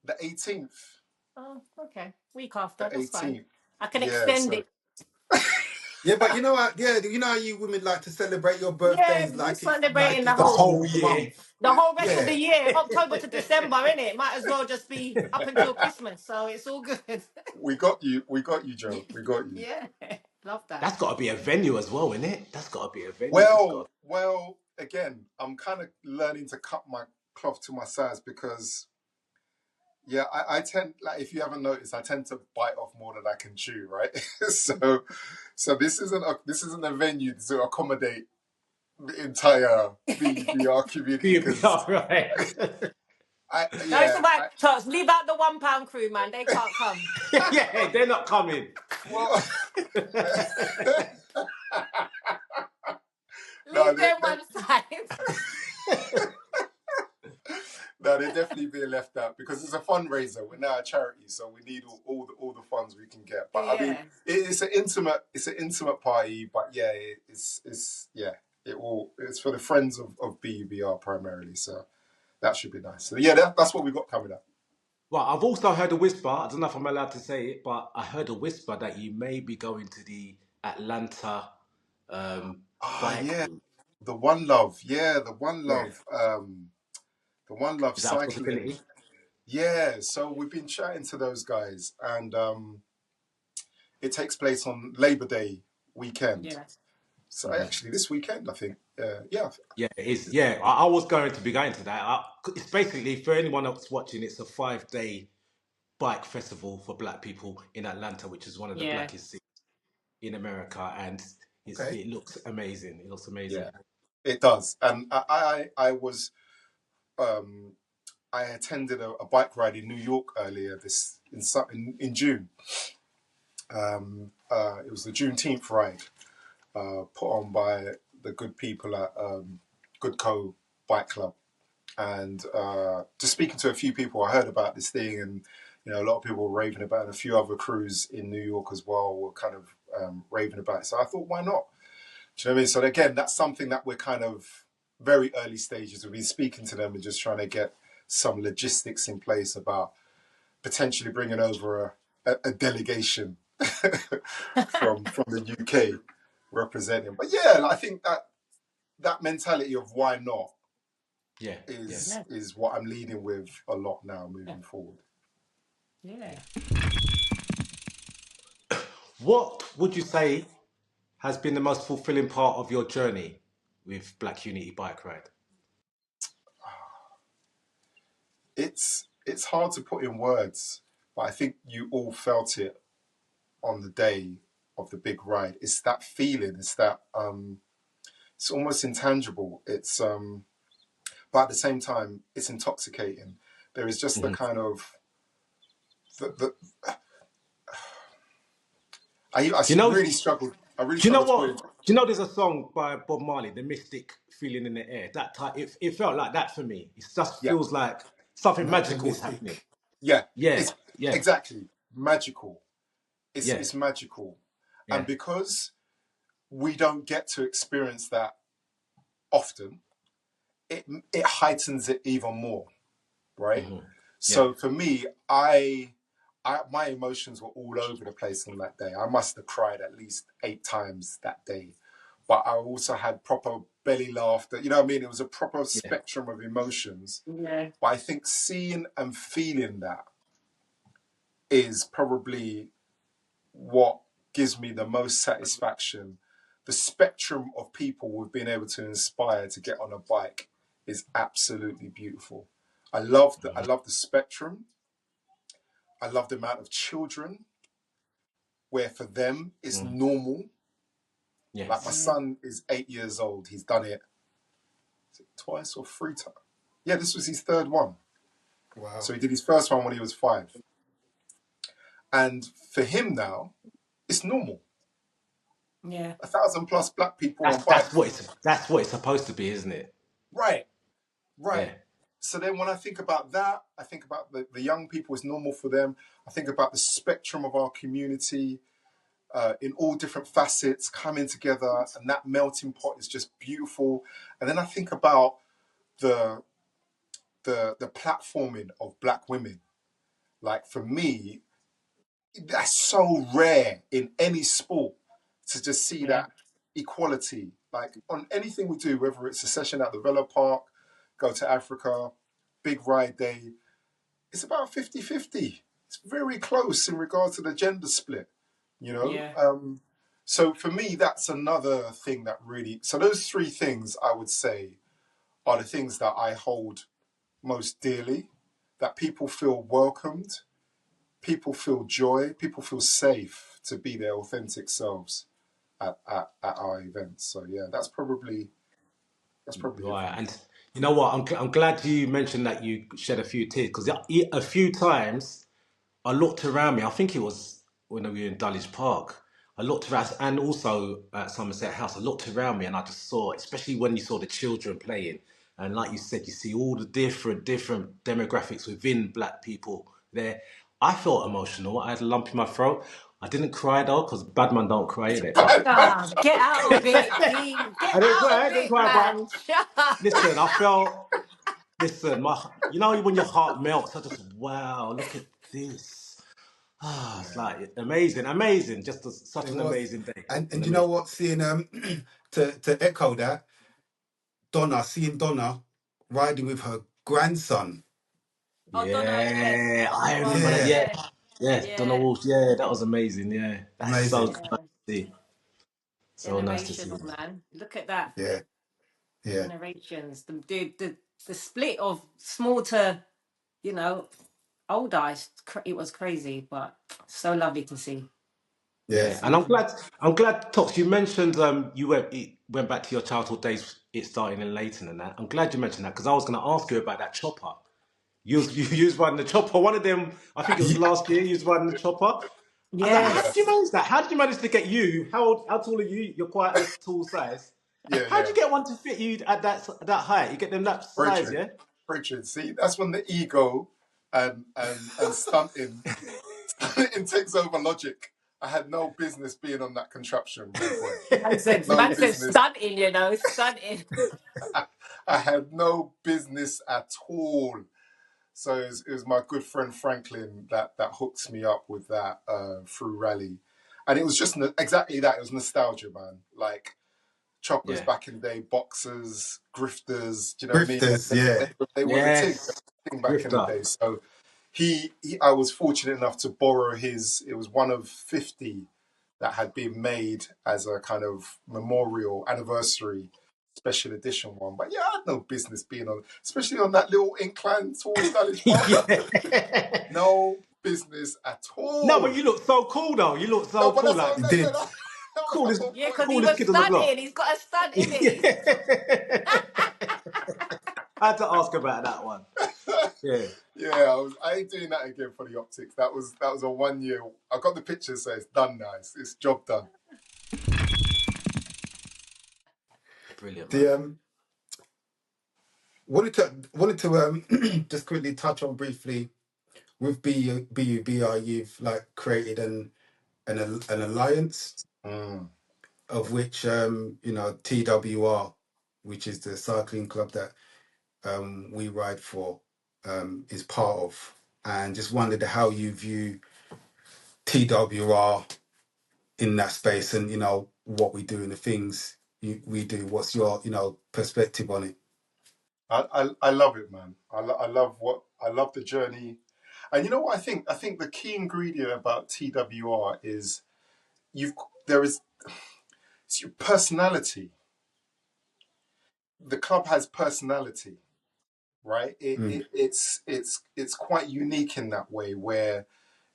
The 18th. oh, okay. Week after, The that's fine. 18th. I can Yeah, extend so it. Yeah, but you know what? Yeah, you know how you women like to celebrate your Yeah, birthdays we're like celebrating it's the the The whole whole whole year. month. rest of the Yeah. year, October to December, innit? Might as well just be up until Christmas, so it's all good. we got you. We got you, Joe. We got you. Yeah, love that. That's got to be a venue as well, isn't it? That's got to be a venue. That's got. Well, again, I'm kind of learning to cut my cloth to my size because, yeah, I tend, like, if you haven't noticed, I tend to bite off more than I can chew, right? so this isn't a venue to accommodate the entire B.U.B.R community Be because all right. No, it's yeah, all right. Toks, leave out the £1 crew, man. They can't come. Yeah, they're not coming. well, no, Leave them one side. no, they're definitely being left out because it's a fundraiser. We're now a charity, so we need all the funds we can get. But I mean, Yeah, it's an intimate party. But yeah, it's yeah, it's for the friends of B.U.B.R primarily. So that should be nice. So yeah, that's what we got coming up. Well, I've also heard a whisper. I don't know if I'm allowed to say it, but I heard a whisper that you may be going to the Atlanta Ah, bike yeah, route. the One Love, yeah, Yeah. the One Love Is that a cycling. possibility? Yeah, so we've been chatting to those guys, and it takes place on Labor Day weekend. yeah, So actually, this weekend, I think. Yeah. Yeah, it is. Yeah, I was going to be going to that. It's basically, for anyone else watching, it's a 5 day bike festival for black people in Atlanta, which is one of the yeah. blackest cities in America. And Okay. it looks amazing. It looks amazing. Yeah, it does. And um, I attended a bike ride in New York earlier in June. It was the Juneteenth ride put on by the good people at Good Co Bike Club. And just speaking to a few people, I heard about this thing, and a lot of people were raving about it. And a few other crews in New York as well were kind of raving about it. So I thought, why not? Do you know what I mean? So again, that's something that we're kind of very early stages. We've been speaking to them and just trying to get some logistics in place about potentially bringing over a delegation from the UK representing. But yeah, I think that mentality of why not Yeah, yeah. Yeah, is what I'm leading with a lot now yeah, moving forward. yeah. What would you say has been the most fulfilling part of your journey with Black Unity Bike Ride? It's hard to put in words, but I think you all felt it on the day of the big ride. It's that feeling. It's that it's almost intangible. But at the same time, it's intoxicating. There is just the Mhm. kind of the I Do you know? really struggled. I really Do you know struggled to put what? it. Do you know there's a song by Bob Marley, "The Mystic Feeling in the Air"? That type, it felt like that for me. It just Yeah, feels like something Like the magical is happening. mystic. yeah. Yeah, It's yeah, exactly magical. It's yeah, it's magical, yeah. and because we don't get to experience that often, it heightens it even more, right? Hmm. Yeah, So for me, my emotions were all over the place on that day. I must have cried at least 8 times that day, but I also had proper belly laughter. You know what I mean? It was a proper yeah. spectrum of emotions. Yeah. But I think seeing and feeling that is probably what gives me the most satisfaction. The spectrum of people we've been able to inspire to get on a bike is absolutely beautiful. I love the spectrum. I love the amount of children where for them it's Mm. normal. Like my Yes. Yeah. son is 8 years old. He's done it twice or 3 times. Yeah, this was his third one. Wow. So he did his first one when he was 5. And for him now, it's normal. Yeah. 1,000+ black people on That's bikes. what it's supposed to be, isn't it? Right, Yeah. right. So then when I think about that, I think about the young people, it's normal for them. I think about the spectrum of our community. in all different facets coming together, and that melting pot is just beautiful. And then I think about the the platforming of black women. Like for me, that's so rare in any sport to just see Yeah. that equality. Like on anything we do, whether it's a session at the Villa Park, go to Africa, big ride day, it's about 50-50. It's very close in regards to the gender split, you know? Yeah. So for me, that's another thing that really, so those three things I would say are the things that I hold most dearly, that people feel welcomed, people feel joy, people feel safe to be their authentic selves at our events. So yeah, that's probably it for Right, me. and you know what? I'm glad you mentioned that you shed a few tears because a few times I looked around me. I think it was when we were in Dulwich Park. I looked around, and also at Somerset House. I looked around me, and I just saw, especially when you saw the children playing, and like you said, you see all the different demographics within Black people there. I felt emotional. I had a lump in my throat. I didn't cry though, because bad man don't cry in it. But Ah, get out of it, Dean. Get I didn't out cry. of I didn't it, cry. But man. Shut up. listen, I felt. Listen, you know when your heart melts, I just wow, look at this. Ah, it's Yeah. like amazing, amazing. Just such It an was, amazing day. An and you know amazing. what? Seeing to echo that, seeing Donna riding with her grandson. Oh, Donna, yes. Yeah, I Well, remember that. Yeah, Yeah, yeah. yeah, Donna Yeah. Wolf. Yeah, that was amazing. Yeah, that's so amazing. nice Yeah. to see. So nice to see. Generational, man. Look at that. Yeah, yeah, Generations. The split of small to, you know, older. It was crazy, but so lovely to see. Yeah, yes, So and I'm lovely. glad. I'm glad, Toks. You mentioned you went back to your childhood days. It starting in Leighton and that. I'm glad you mentioned that because I was going to ask you about that chopper. You was riding the chopper. One of them, I think it was Ye- last year. You was riding the chopper. I was like, how Yeah, did you Yes. manage that? How did you manage to get you? How tall are you? You're quite a tall size. yeah, How did yeah. you get one to fit you at that height? You get them that size, Bridget, yeah? Bridget. See, that's when the ego and stunting takes over logic. I had no business being on that contraption, my boy. No Man said business. stunting, you know, stunting. I had no business at all. So it was my good friend Franklin that hooked me up with that through Rally, and it was just exactly that. It was nostalgia, man. Like choppers Yeah. back in the day, boxers, grifters. Do you know what I mean? grifters. They, Yeah, they were the thing, Yes. back in the Grifter. day. So I was fortunate enough to borrow his. It was one of 50 that had been made as a kind of memorial anniversary special edition one. But yeah, I had no business being on, especially on that little incline towards Dulwich Park. Yeah. No business at No, all. but you look so cool though. You look No, so but cool. that's Like what it that, yeah, did. that was the coolest whole Yeah, point. because he coolest was kid on the stunting. block. He's got a stunt in it. Yeah. I had to ask about that one. Yeah. Yeah, I ain't doing that again for the optics. That was a 1 year. I got the picture, so it's done now. It's job done. Brilliant, man. The wanted to just quickly touch on briefly with B.U.B.R. You've like created an alliance Mm. of which TWR, which is the cycling club that we ride for, is part of, and just wondered how you view TWR in that space, and what we do and the things we do. What's your perspective on it? I love it, man. I love the journey, and you know what I think. I think the key ingredient about TWR is you've there is it's your personality. The club has personality, right? Mm, It's quite unique in that way where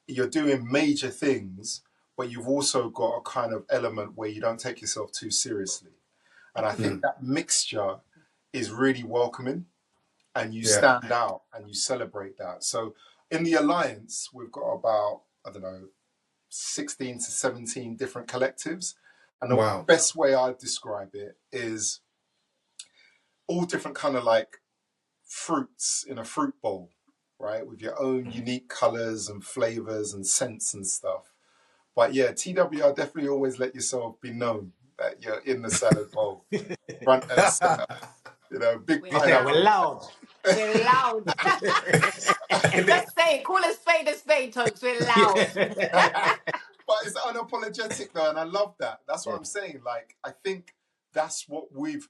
you're doing major things, but you've also got a kind of element where you don't take yourself too seriously. And I think mm, that mixture is really welcoming, and you yeah. stand out and you celebrate that. So in the Alliance, we've got about, I don't know, 16 to 17 different collectives. And the Wow. best way I describe it is all different kind of like fruits in a fruit bowl, right? With your own unique colors and flavors and scents and stuff. But yeah, TWR, definitely always let yourself be known that you're in the salad bowl, front and center. You know, big We're We say we're pineapple. loud. loud. We're loud. Just say it. Call a spade, Toks. We're loud. Yeah. But it's unapologetic though, and I love that. That's what Yeah. I'm saying. Like, I think that's what we.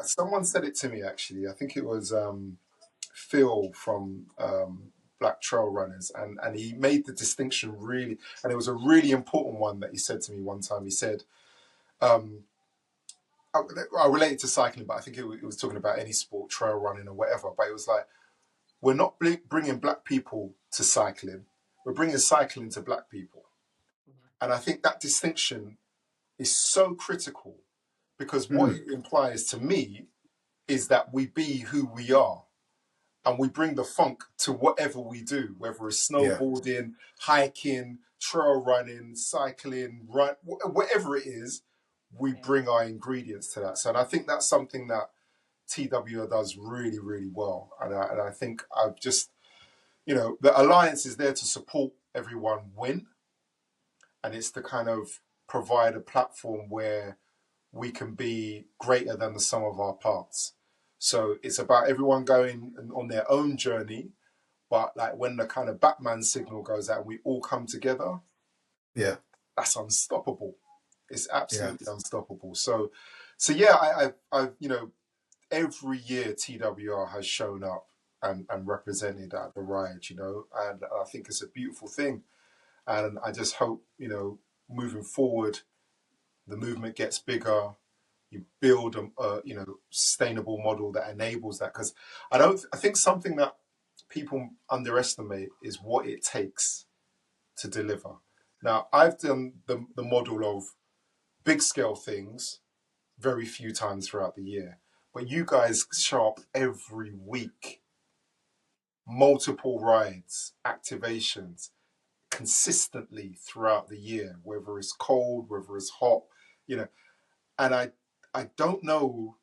Someone said it to me actually. I think it was Phil from Black Trail Runners, and he made the distinction really, and it was a really important one that he said to me one time. He said, um, I related to cycling, but I think it was talking about any sport, trail running or whatever. But it was like, we're not bringing black people to cycling, we're bringing cycling to black people. And I think that distinction is so critical because what Mm, it implies to me is that we be who we are and we bring the funk to whatever we do, whether it's yeah, snowboarding, hiking, trail running, cycling, whatever it is, we Yeah. bring our ingredients to that. So and I think that's something that TWO does really, really well. And I think I've just, the alliance is there to support everyone win. And it's to kind of provide a platform where we can be greater than the sum of our parts. So it's about everyone going on their own journey, but like when the kind of Batman signal goes out and we all come together, yeah, that's unstoppable. It's yeah. absolutely unstoppable. So yeah, I every year TWR has shown up and represented at the ride, and I think it's a beautiful thing. And I just hope, moving forward, the movement gets bigger. You build a sustainable model that enables that. Because I think something that people underestimate is what it takes to deliver. Now, I've done the model of big scale things very few times throughout the year, but you guys show up every week, multiple rides, activations, consistently throughout the year, whether it's cold, whether it's hot, and I don't know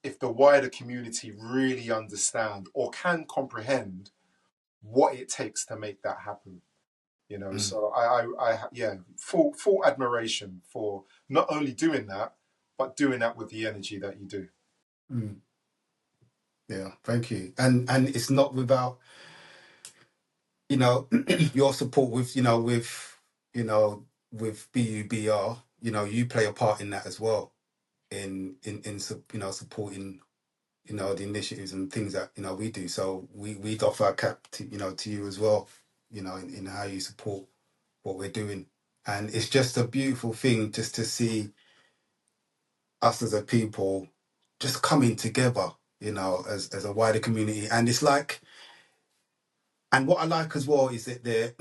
if the wider community really understand or can comprehend what it takes to make that happen. Mm, So yeah, full admiration for not only doing that, but doing that with the energy that you do. mm. Yeah, thank you. And it's not without, your support with, you know, with B.U.B.R. You play a part in that as well, in supporting, the initiatives and things that, we do. So we'd offer our cap to, to you as well, in how you support what we're doing. And it's just a beautiful thing just to see us as a people just coming together, as a wider community. And it's like, and what I like as well is that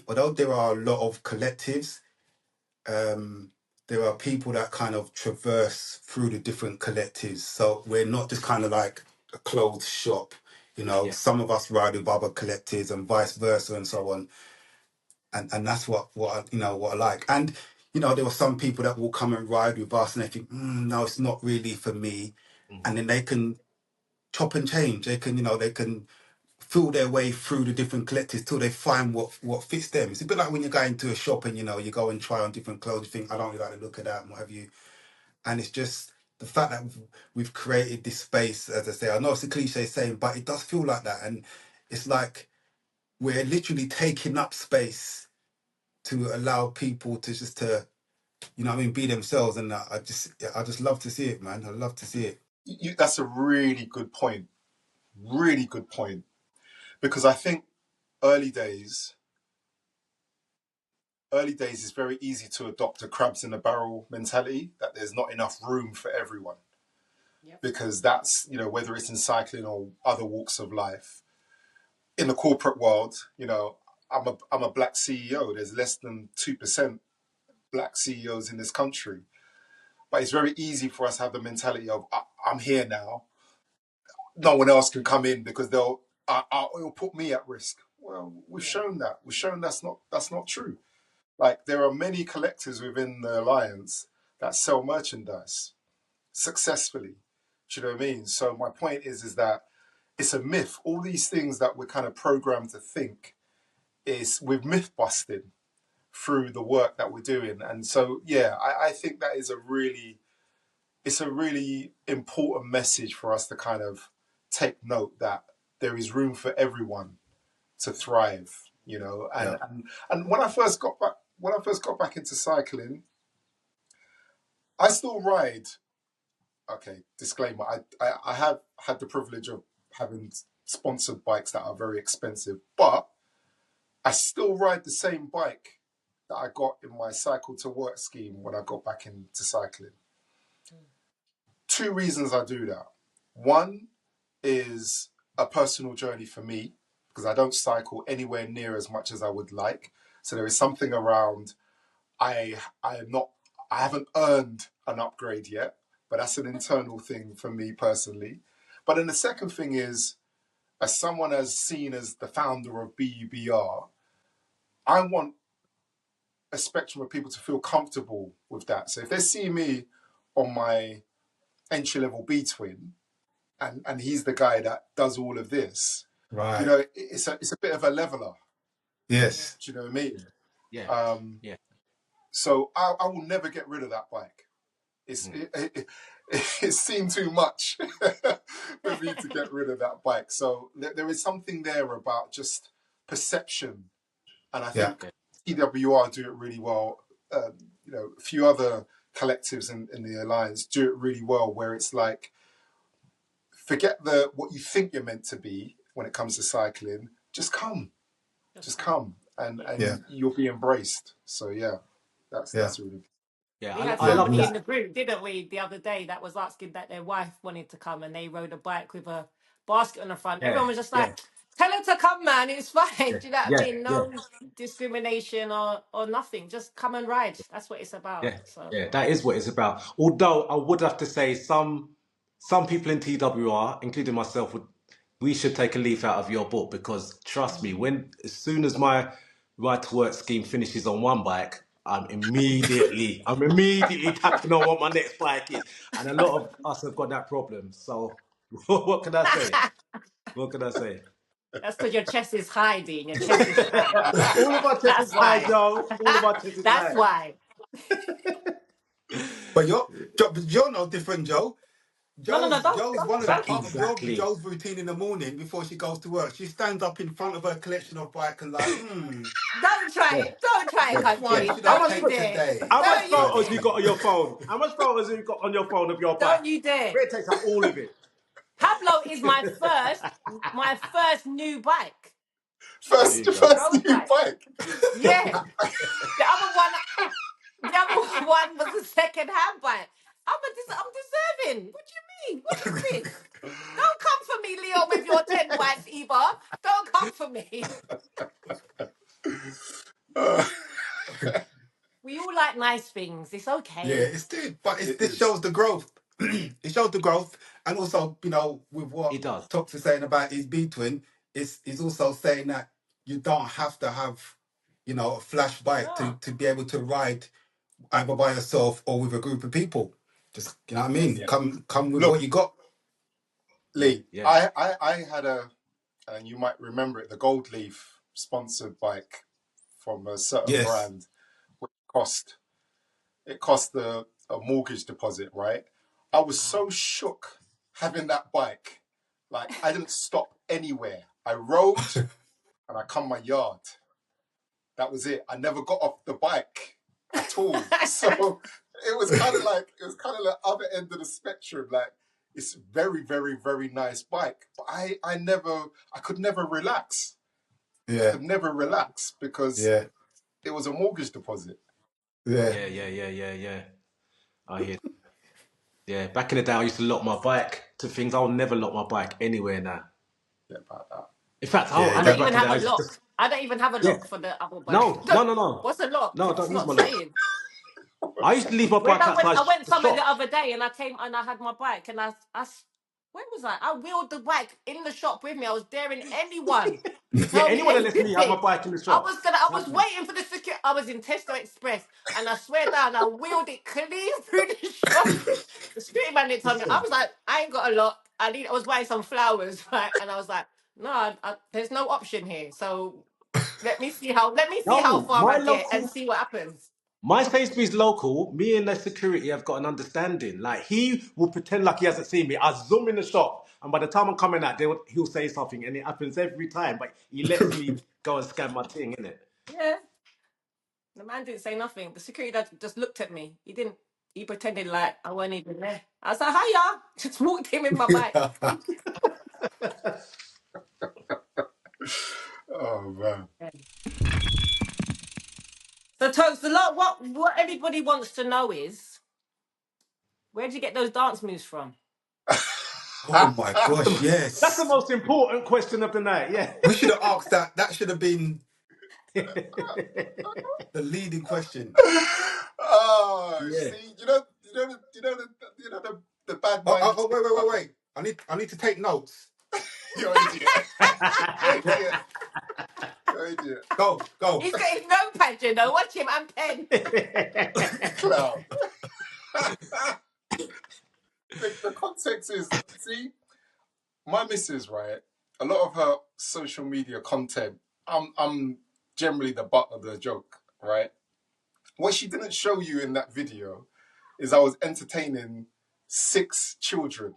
although there are a lot of collectives, um, there are people that kind of traverse through the different collectives. So we're not just kind of like a closed shop. Yeah. Some of us ride with other collectives and vice versa and so on. And that's what I like. And there were some people that will come and ride with us and they think, no, it's not really for me. Mhm. And then they can chop and change. They can feel their way through the different collectives till they find what fits them. It's a bit like when you go into a shop and you go and try on different clothes. You think, I don't really like the look of that and what have you. And it's just the fact that we've created this space. As I say, I know it's a cliche saying, but it does feel like that. And it's like we're literally taking up space to allow people to be themselves. And I just love to see it, man. I love to see it. That's a really good point. Really good point. Because I think early days, early days is very easy to adopt a crabs in a barrel mentality that there's not enough room for everyone. Yep. Because that's, whether it's in cycling or other walks of life. In the corporate world, I'm a black CEO. There's less than 2% black CEOs in this country. But it's very easy for us to have the mentality of I'm here now. No one else can come in because it'll put me at risk. Well, we've Yeah. shown that. We've shown that's not true. Like there are many collectors within the alliance that sell merchandise successfully. Do you know what I mean? So my point is that it's a myth. All these things that we're kind of programmed to think is we've myth busted through the work that we're doing. And so, yeah, I think that is it's a really important message for us to kind of take note that there is room for everyone to thrive, you know. Yeah. And when I first got back into cycling, I still ride. Okay, disclaimer. I have had the privilege of having sponsored bikes that are very expensive, but I still ride the same bike that I got in my cycle to work scheme when I got back into cycling. Two reasons I do that. One is a personal journey for me because I don't cycle anywhere near as much as I would like. So there is something around I am not I haven't earned an upgrade yet, but that's an internal thing for me personally. But then the second thing is, as someone as seen as the founder of B.U.B.R, I want a spectrum of people to feel comfortable with that. So if they see me on my entry level B twin, and he's the guy that does all of this, you Right. know, it's a bit of a leveler. Yes. Do you know what I mean? Yeah. Yeah. So I will never get rid of that bike. It seemed too much for me to get rid of that bike. So there is something there about just perception, and I Yeah. think TWR do it really well. You know, a few other collectives in the alliance do it really well, where it's like, forget what you think you're meant to be when it comes to cycling. Just come, Yeah. and you'll be embraced. So yeah, Yeah. that's really. Yeah. We had I Yeah. love somebody Because in that. the group, didn't we, the other day that was asking that their wife wanted to come and they rode a bike with a basket on the front. Yeah. Everyone was just Yeah. like, tell her to come, man. It's fine. Yeah. Do you know what I Yeah. mean? Yeah. No discrimination or nothing. Just come and ride. That's what it's about. Yeah, So, yeah, that is what it's about. Although I would have to say some people in TWR, including myself, would we should take a leaf out of your book because trust me, when as soon as my right to work scheme finishes on one bike, I'm immediately tapping on what my next bike is, and a lot of us have got that problem. So what can I say? What can I say? that's because your chest is high, Dean. Your chest is high. All of our chest That's is high, why. Joe. All of our chest is That's high. why. but you're no different, Joe. No. Joe's one of the part of Exactly. Joe's routine in the morning before she goes to work. She stands up in front of her collection of bikes and like, Don't try Yeah, it. Don't try it, yeah, which one yeah. country. should I How Don't much? you take dare. today? How much Don't you photos you dare. got on your phone? How much photos have you got on your phone of your bike? Don't you dare. Ray takes up all of it. Pablo is my first new bike. There you go. First Road new bike. bike. Yeah. The other one was a second hand bike. I'm deserving. What do you mean? What is this? Don't come for me, Leo, with your 10 bikes, Eva. Don't come for me. Uh, We all like nice things. It's Yeah, okay. it's good, but it this is. shows the growth. It shows the growth, and also, with what He does. Toks is saying about his B twin, is also saying that you don't have to have, a flash bike to No. be able to ride either by yourself or with a group of people. Just, you know what I mean? Yeah. Come with Look, what you got. Yeah, Lee, yeah. I had and you might remember it, the Gold Leaf sponsored bike from a certain Yes. brand, which cost a mortgage deposit, right? I was Wow. so shook having that bike. Like, I didn't stop anywhere. I rode and I come my yard. That was it. I never got off the bike at all. So it was kind of the other end of the spectrum. Like, it's very, very, very nice bike. But I could never relax. I Yeah. could never relax because Yeah. it was a mortgage deposit. Yeah. Yeah. I hear. Yeah, back in the day, I used to lock my bike to things. I'll never lock my bike anywhere now. Yeah, about that. In fact, Yeah. I I know don't That, back even in the have day, I a used to just, lock. I don't even have a yeah. lock for the other bike. No, no, no, no. What's a lock? No, I It's don't use not my lock. saying. I used to leave my When bike I went, outside I went the somewhere the shop. other day and I came and I had my bike and where was I? I wheeled the bike in the shop with me. I was daring anyone to Yeah, tell me anyone that lets me have my anything. bike in the I shop. was gonna. I was Trust me. waiting for the security. I was in Tesco Express and I swear down, I wheeled it clean through the shop. The security man didn't tell me. I Listen, was like, I ain't got a lock. I was buying some flowers, right? And I was like, no, there's no option here. So Let me see how No, far I get and see what happens. my Sainsbury's local, me and the security have got an understanding. Like he will pretend like he hasn't seen me. I zoom in the shop, and by the time I'm coming out, he'll say something, and it happens every time. But he lets me go and scan my thing, innit? Yeah. The man didn't say nothing. The security guard just looked at me. He didn't. He pretended like I wasn't even there. I was like, "Hiya!" Just walked him in my bike. Oh man. Yeah. So, Toks, a lot. What everybody wants to know is, where did you get those dance moves from? Oh my gosh, That's the yes. most important question of the night. Yeah. We should have asked that. That should have been the leading question. Oh, Yeah. see, the bad Oh, minded. wait. I need to take notes. You're an idiot. You're an Yeah. idiot. You're an idiot. Go. He's got his notepad, you know. Watch him and pen. Clown. The context is, see, my missus, right? A lot of her social media content, I'm generally the butt of the joke, right? What she didn't show you in that video is I was entertaining 6 children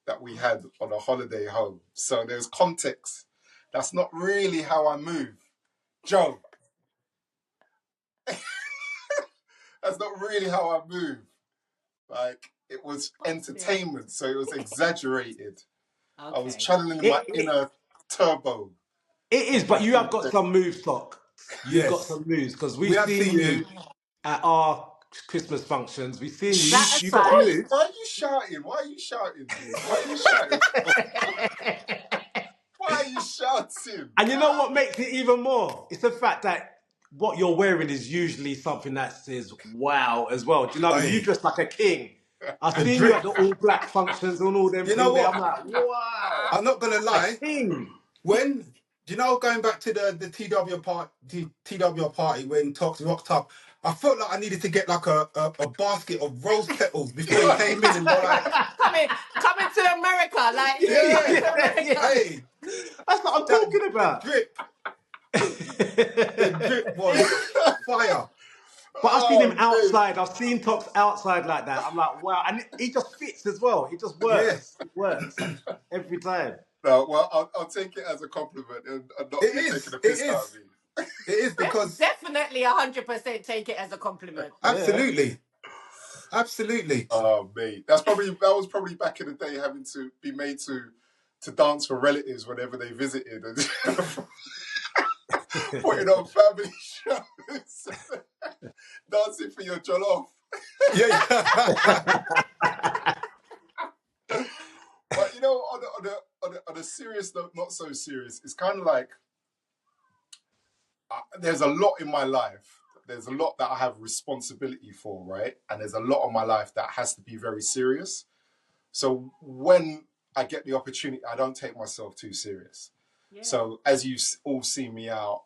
that we had on a holiday home. So there's context. That's not really how I move. Joe, that's not really how I move. Like, it was entertainment, so it was exaggerated. I was Okay. channeling my it, inner turbo it is, from but back you in have the got day. some moves, Stock. You've got Yes. some moves because We we've have seen seen you. you at our Christmas functions. We've seen you. That You got some aside, moves. Why are you shouting? Why are you shouting, dude? What are you shouting for? Why are you shouting? And you know what makes it even more? It's the fact that what you're wearing is usually something that says wow as well. Do you know what I mean? You Hey, dress like a king. I've the seen you at drip. the all black functions and all them You know thing there. I'm what? like, wow, I'm not gonna a lie. king. When do you know going back to the TW party when Toks rocked up, I felt like I needed to get like a basket of rose petals before he came in and go like, coming to America, like he was coming yeah, to America. hey, That's what I'm that talking the about. drip, the drip was fire. But I've seen him Oh, mate. outside. I've seen Tops outside like that. I'm like, wow. And he just fits as well. He just Yeah, works. It works every time. No, well, I'll take it as a compliment and not it you taking is, the it piss out of is, me. it is because Definitely 100% take it as a compliment. Yeah. absolutely, absolutely. Oh, mate, that was probably back in the day, having to be made to dance for relatives whenever they visited and putting on family shows, dancing for your jollof. Yeah. But on a serious note, not so serious, it's kind of like there's a lot in my life. There's a lot that I have responsibility for, right? And there's a lot of my life that has to be very serious. So when I get the opportunity, I don't take myself too serious. Yeah. So as you all see me out,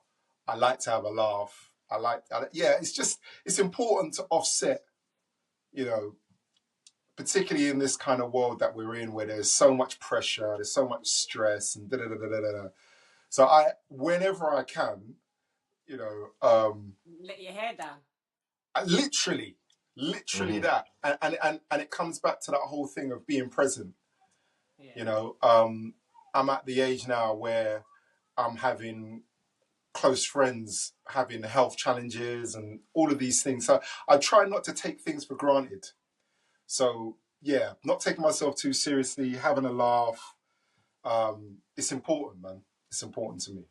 I like to have a laugh. Yeah, it's important to offset, you know, particularly in this kind of world that we're in where there's so much pressure, there's so much stress and da da da da da da. So whenever I can, you know, Let your hair down. literally Mhm. that, and it comes back to that whole thing of being present. Yeah. You know, I'm at the age now where I'm having close friends having health challenges and all of these things. So I try not to take things for granted. So yeah, not taking myself too seriously, having a laugh. It's important, man. It's important to me.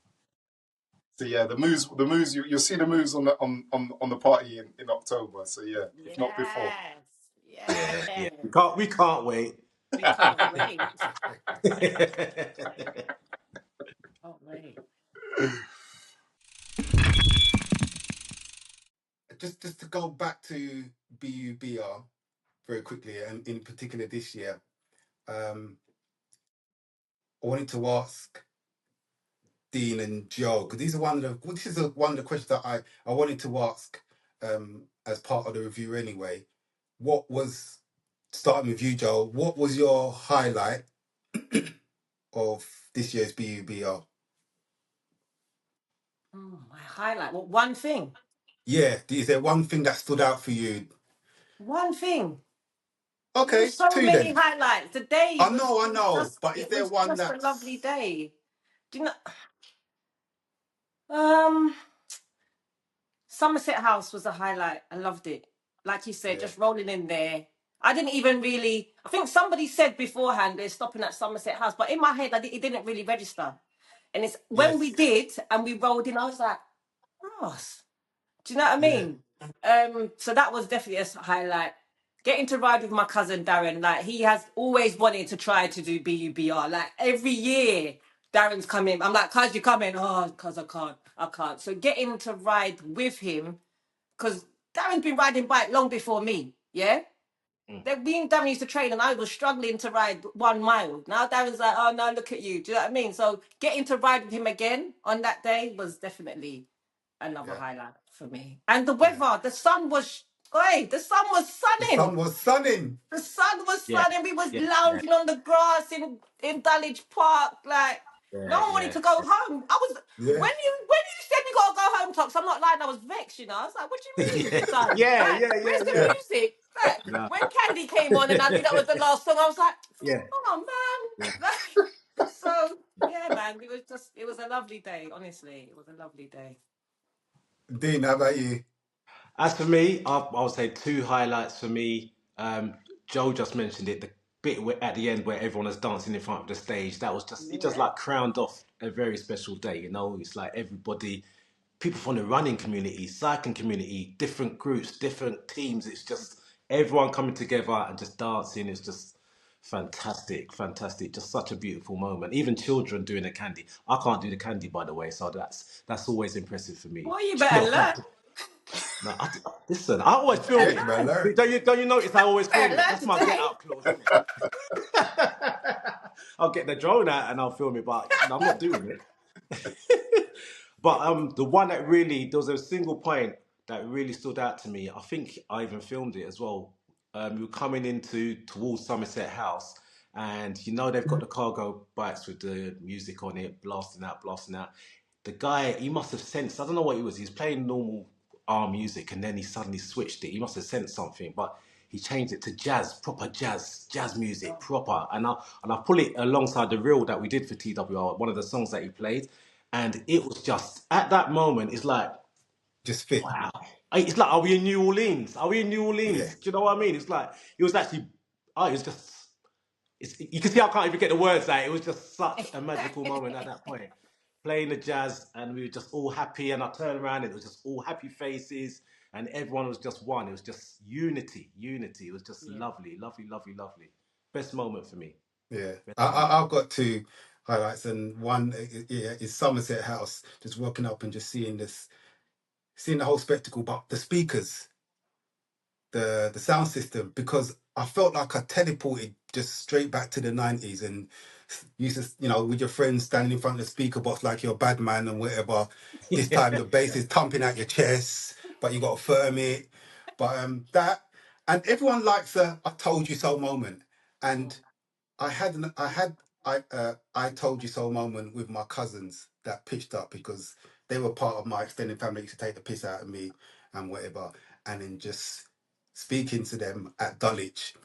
So yeah, the moves. You'll see the moves on the party in October. So yeah, if not before. Yes. Yeah, Yes. yeah. We can't wait. We can't wait. Can't wait. Just to go back to B.U.B.R very quickly, and in particular this year, I wanted to ask Dean and Joe because these are one of the questions that I wanted to ask as part of the review anyway. What was starting with you, Joe? What was your highlight of this year's B.U.B.R? My highlight. Well, one thing. Yeah, is there one thing that stood out for you? One thing. There were Okay, so two many then. highlights. The day was, I know, but is it there was one just a lovely that's day. Do you know? Um, Somerset House was a highlight. I loved it. Like you said, yeah, just rolling in there. I didn't even really. I think somebody said beforehand they're stopping at Somerset House, but in my head, it didn't really register. And it's when we yes, did and we rolled in, I was like, Ross. Do you know what I yeah, mean? So that was definitely a highlight. Getting to ride with my cousin Darren, like he has always wanted to try to do B.U.B.R. Like every year, Darren's coming. I'm like, cuz you coming? Oh, cuz I can't. So getting to ride with him, because Darren's been riding bike long before me. Yeah, Mm. that me and Darren used to train, and I was struggling to ride 1 mile. Now Darren's like, oh no, look at you. Do you know what I mean? So getting to ride with him again on that day was definitely another yeah, highlight for me. And the yeah. weather, the sun was The sunning. sun was sunning. The sun was Yeah, sunning. We was yeah, yeah, lounging on the grass in Dulwich Park. Like no yeah, one wanted yeah, to go home. I was Yeah, when you said we gotta go home, Toks, I'm not lying. I was vexed. You know, I was like, what do you mean yeah, we're done? yeah, Like, yeah, yeah, where's the yeah. music? Like No. when Candy came on and I knew that was the last song, I was like, Yeah, oh man. yeah. Like, so yeah, man. It was a lovely day. Honestly, it was a lovely day. Dean, how about you? As for me, I would say two highlights for me. Joe just mentioned it, the bit at the end where everyone is dancing in front of the stage. That was just, it just Yeah. like crowned off a very special day. You know, it's like everybody, people from the running community, cycling community, different groups, different teams. It's just everyone coming together and just dancing. It's just fantastic, fantastic. Just such a beautiful moment. Even children doing the candy. I can't do the candy, by the way, so that's always impressive for me. Boy, you No, better learn. no, listen, I always You film better Yeah, it. man, learn. learn. Don't you notice I always You better film it? learn That's my get today. out clause, isn't it? I'll get the drone out and I'll film it, but no, I'm not doing it. But the one that really there was a single point that really stood out to me. I think I even filmed it as well. We were coming into towards Somerset House, and you know they've got the cargo bikes with the music on it, blasting out, blasting out. The guy, he must have sensed. I don't know what he was. He's playing normal R music, and then he suddenly switched it. He must have sensed something, but he changed it to jazz, proper jazz music, proper. And I pull it alongside the reel that we did for TWR, one of the songs that he played, and it was just at that moment. It's like, Just fit. wow. It's like, are we in New Orleans? Are we in New Yeah, Orleans? Do you know what I mean? It's like it was actually. Oh, it was just. You can see I can't even get the words out. It was just such a magical moment at that point. Playing the jazz, and we were just all happy. And I turned around, and it was just all happy faces, and everyone was just one. It was just unity, unity. It was just Yeah. lovely, lovely, lovely, lovely. Best moment for me. yeah. Best moment. I've got two highlights, and one yeah, is Somerset House. Just walking up and just seeing the whole spectacle, but the speakers, the sound system, because I felt like I teleported just straight back to the 90s and used to, with your friends standing in front of the speaker box like you're a bad man and whatever. This time the bass is thumping at your chest, but you got to firm it. But that, and everyone likes a "I told you so" moment. And I told you so moment with my cousins that pitched up because they were part of my extended family. Used to take the piss out of me and whatever, and then just speaking to them at Dulwich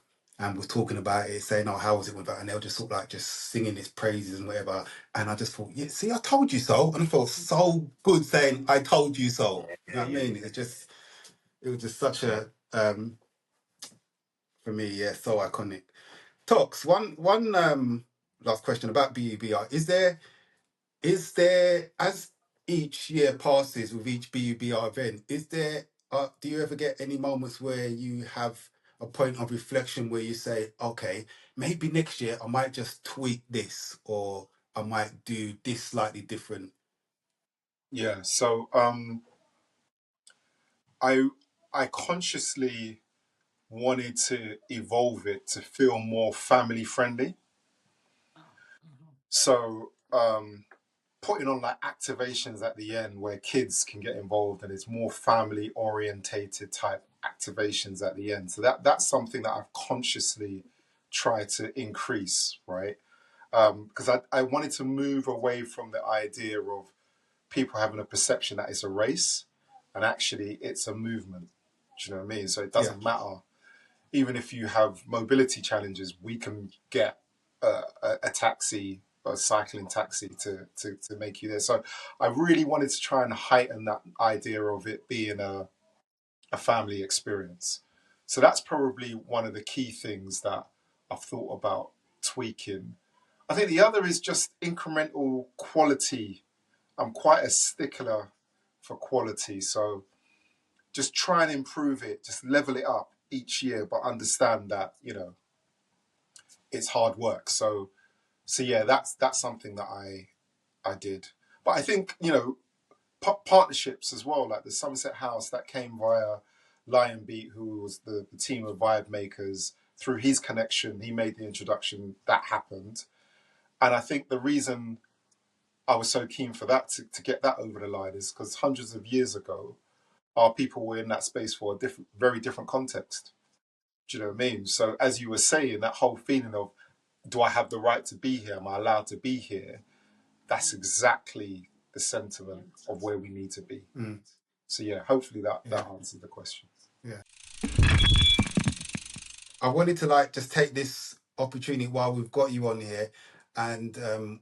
and was talking about it, saying, "Oh, how was it with that?" And they were just sort of like just singing its praises and whatever. And I just thought, yeah, see, I told you so, and I felt so good saying, "I told you so." You Yeah, know what I yeah, mean? yeah. It was just such a for me, yeah, so iconic. Toks, one last question about B.U.B.R. Is there as each year passes with each B.U.B.R. event, do you ever get any moments where you have a point of reflection where you say, okay, maybe next year I might just tweak this or I might do this slightly different? Yeah. So I I consciously wanted to evolve it to feel more family friendly. So putting on like activations at the end where kids can get involved and it's more family orientated type activations at the end. So that's something that I've consciously tried to increase, right? Because I wanted to move away from the idea of people having a perception that it's a race, and actually it's a movement. Do you know what I mean? So it doesn't matter. Even if you have mobility challenges, we can get a taxi, a cycling taxi to make you there. So I really wanted to try and heighten that idea of it being a family experience. So that's probably one of the key things that I've thought about tweaking. I think the other is just incremental quality. I'm quite a stickler for quality. So just try and improve it, just level it up each year, but understand that, it's hard work. So yeah, that's something that I did. But I think, partnerships as well, like the Sunset House that came via Lion Beat, who was the team of vibe makers. Through his connection, he made the introduction, that happened. And I think the reason I was so keen for that to get that over the line is because hundreds of years ago, our people were in that space for a different, very different context. Do you know what I mean? So as you were saying, that whole feeling of, do I have the right to be here? Am I allowed to be here? That's exactly the sentiment of where we need to be. Mm. So yeah, hopefully that answered the question. Yeah. I wanted to just take this opportunity while we've got you on here, and and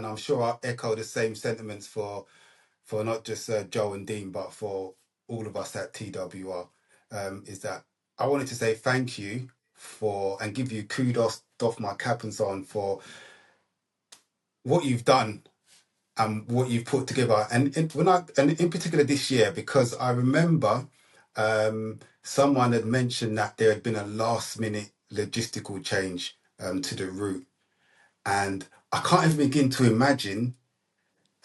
I'm sure I echo the same sentiments for not just Joe and Dean, but for all of us at TWR. Is that I wanted to say thank you and give you kudos, doff my cap and so on, for what you've done and what you've put together, and in particular this year, because I remember someone had mentioned that there had been a last minute logistical change to the route, and I can't even begin to imagine,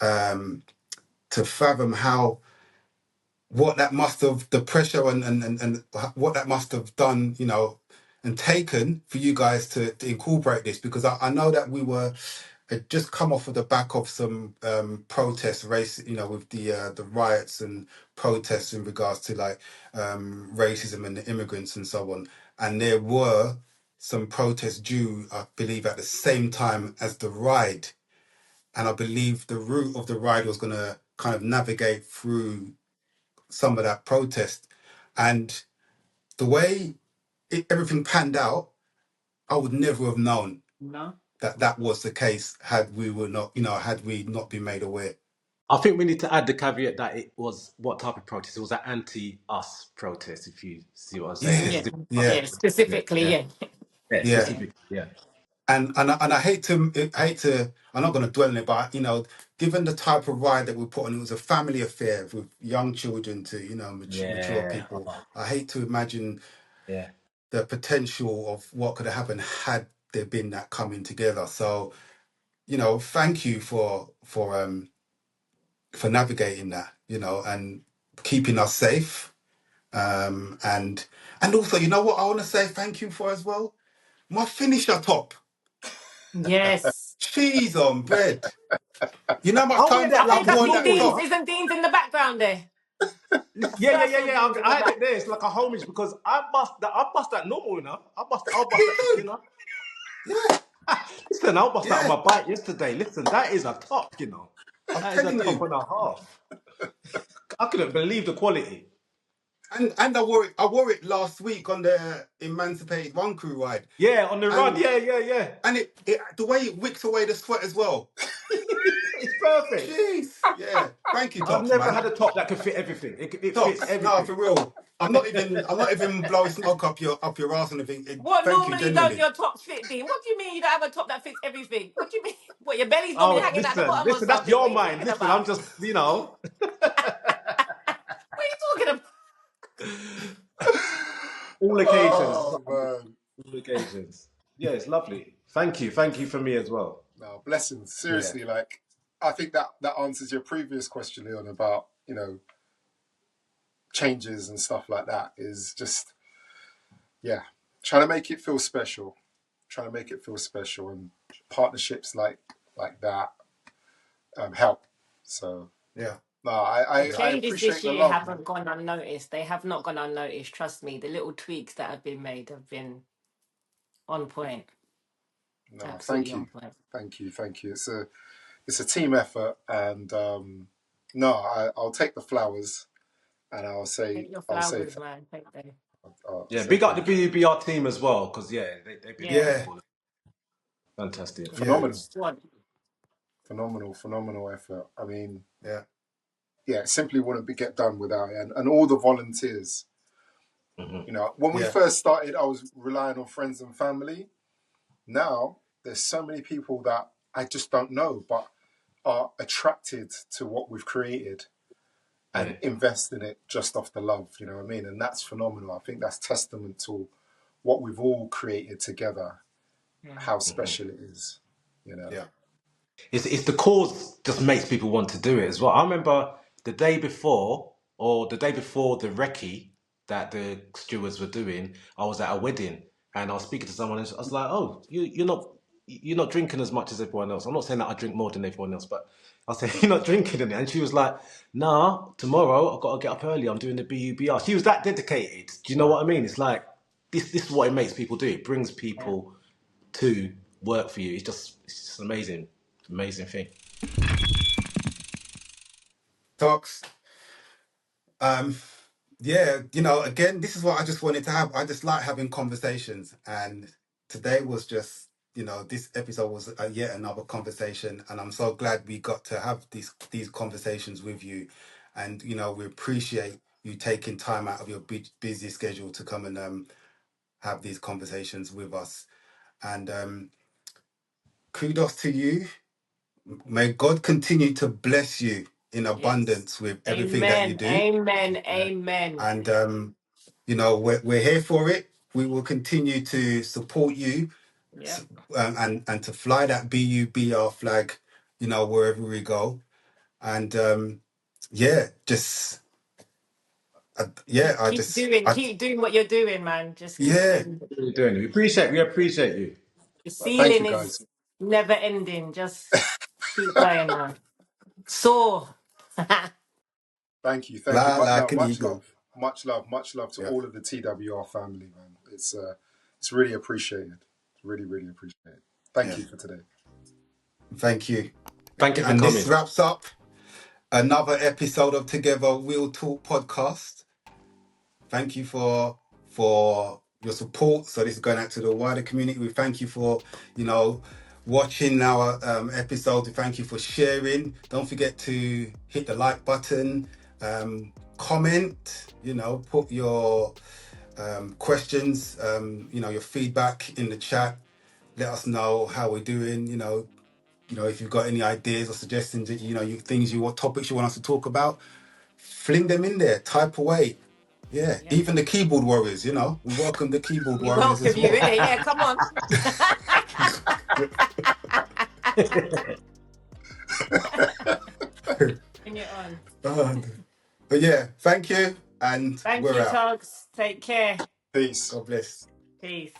to fathom what that must have, the pressure and what that must have done, and taken for you guys to incorporate this, because I know that we had just come off of the back of some protest race, with the riots and protests in regards to racism and the immigrants and so on. And there were some protests due, I believe, at the same time as the ride. And I believe the route of the ride was going to kind of navigate through some of that protest. And the way everything panned out, I would never have known that was the case had we not been made aware. I think we need to add the caveat that it was what type of protest? It was an anti-us protest, if you see what I'm saying. There's Yeah, a Yeah, difference. yeah, yeah, specifically, Yeah, yeah. yeah, yeah. specific. Yeah, And I hate to I'm not going to dwell on it, but given the type of ride that we put on, it was a family affair with young children to mature yeah, people. I hate to imagine yeah. the potential of what could have happened had there been that coming together. So thank you for navigating that, and keeping us safe. And also, you know what I want to say thank you for as well? My finisher top. Yes. Cheese on bread. You know how much I'll wear times that I like think I've a that's worn not that normal, you Dean's. top? know. Isn't Dean's in the background there? Yeah, yeah, That's yeah, your yeah. Dean's in I the had back. it there. It's like a homage because I bust that normal, you know. I'll bust You that, do? Yeah, Listen, I'll bust that on yeah. my bike yesterday. Listen, that is a top, you know. I'm That is a telling top you. and a half. I couldn't believe the quality. And I wore it last week on the Emancipated One Crew ride. Yeah, on the run. And Yeah, yeah, yeah. the way it wicks away the sweat as well. It's perfect. Jeez. Yeah. Thank you, I've Toks, never man. had a top that could fit everything. It fits Toks. No, everything. for real. I'm not even blowing smoke up your ass and everything. What Thank you, normally don't genuinely. your tops fit, Dean? What do you mean you don't have a top that fits everything? What do you mean? What, your belly's normally Oh, hanging at the listen, bottom or listen. That's something? What your are you mind. talking Listen, I'm about? just, What are you talking about? all occasions. Oh man, All occasions. Yeah, it's lovely. Thank you. Thank you for me as well. no blessings. Yeah. Seriously, I think that answers your previous question, Leon, about changes and stuff like that. Is just trying to make it feel special, and partnerships like that help. So Yeah. no, The I Yeah. changes this appreciate the year love, man. haven't gone unnoticed. They have not gone unnoticed. Trust me. The little tweaks that have been made have been on point. No, Absolutely thank on you, point. thank you, thank you. it's a team effort, and no, I'll take the flowers, and Take your I'll say flowers, man. Take them. I'll Yeah, say big up the thank you. B.U.B.R team as well, because yeah, they've been Yeah. Yeah, wonderful, fantastic. yeah, Good Phenomenal, squad. phenomenal effort. I mean, yeah, yeah, it simply wouldn't get done without it, and all the volunteers. Hmm. You know, when we yeah, first started, I was relying on friends and family. Now there's so many people that I just don't know, but are attracted to what we've created Yeah. and invest in it just off the love. You know what I mean? And that's phenomenal. I think that's testament to what we've all created together, Yeah. how Hmm. special it is. You know. yeah, It's the cause just makes people want to do it as well. I remember the day before, or the day before the recce that the stewards were doing, I was at a wedding and I was speaking to someone and I was like, "Oh, you're not drinking as much as everyone else." I'm not saying that I drink more than everyone else, but I said, "You're not drinking in it," and she was like, "Nah, tomorrow I've got to get up early. I'm doing the B.U.B.R." She was that dedicated. Do you know what I mean? It's like this is what it makes people do. It brings Yeah. people to work for you. It's just amazing. Amazing thing. Toks. Um, yeah, again, this is what I just wanted to have. I just like having conversations, and today was just, this episode was yet another conversation, and I'm so glad we got to have these conversations with you, and we appreciate you taking time out of your busy schedule to come and have these conversations with us, and kudos to you. May God continue to bless you in Yes. abundance with everything that you Amen. do. Amen. Yeah. Amen. And we're here for it. We will continue to support you, Yep. and to fly that B.U.B.R flag, wherever we go. And yeah, just Keep doing what you're doing, man. Just keep yeah, doing. What are you doing? We appreciate you. The But thank ceiling you, guys. is never ending. Just keep going, man. So, Thank you. Thank you. fly But no, like an eagle. much love to Yeah, all of the TWR family, man. It's really appreciated. Really, really appreciated. Thank yeah. you for today. Thank you. Thank you for And this coming. wraps up another episode of Together We'll Talk podcast. Thank you for your support. So this is going out to the wider community. We thank you for watching our episodes. We thank you for sharing. Don't forget to hit the like button, comment. Put your questions, your feedback in the chat. Let us know how we're doing. If you've got any ideas or suggestions that topics you want us to talk about, fling them in there. Type away. Yeah, yep. even the keyboard warriors, we welcome the keyboard We warriors welcome as you, well. innit? Yeah, come on. Bring it on. But yeah, thank you, and Thank we're you, out. Togs. Take care. Peace. God bless. Peace.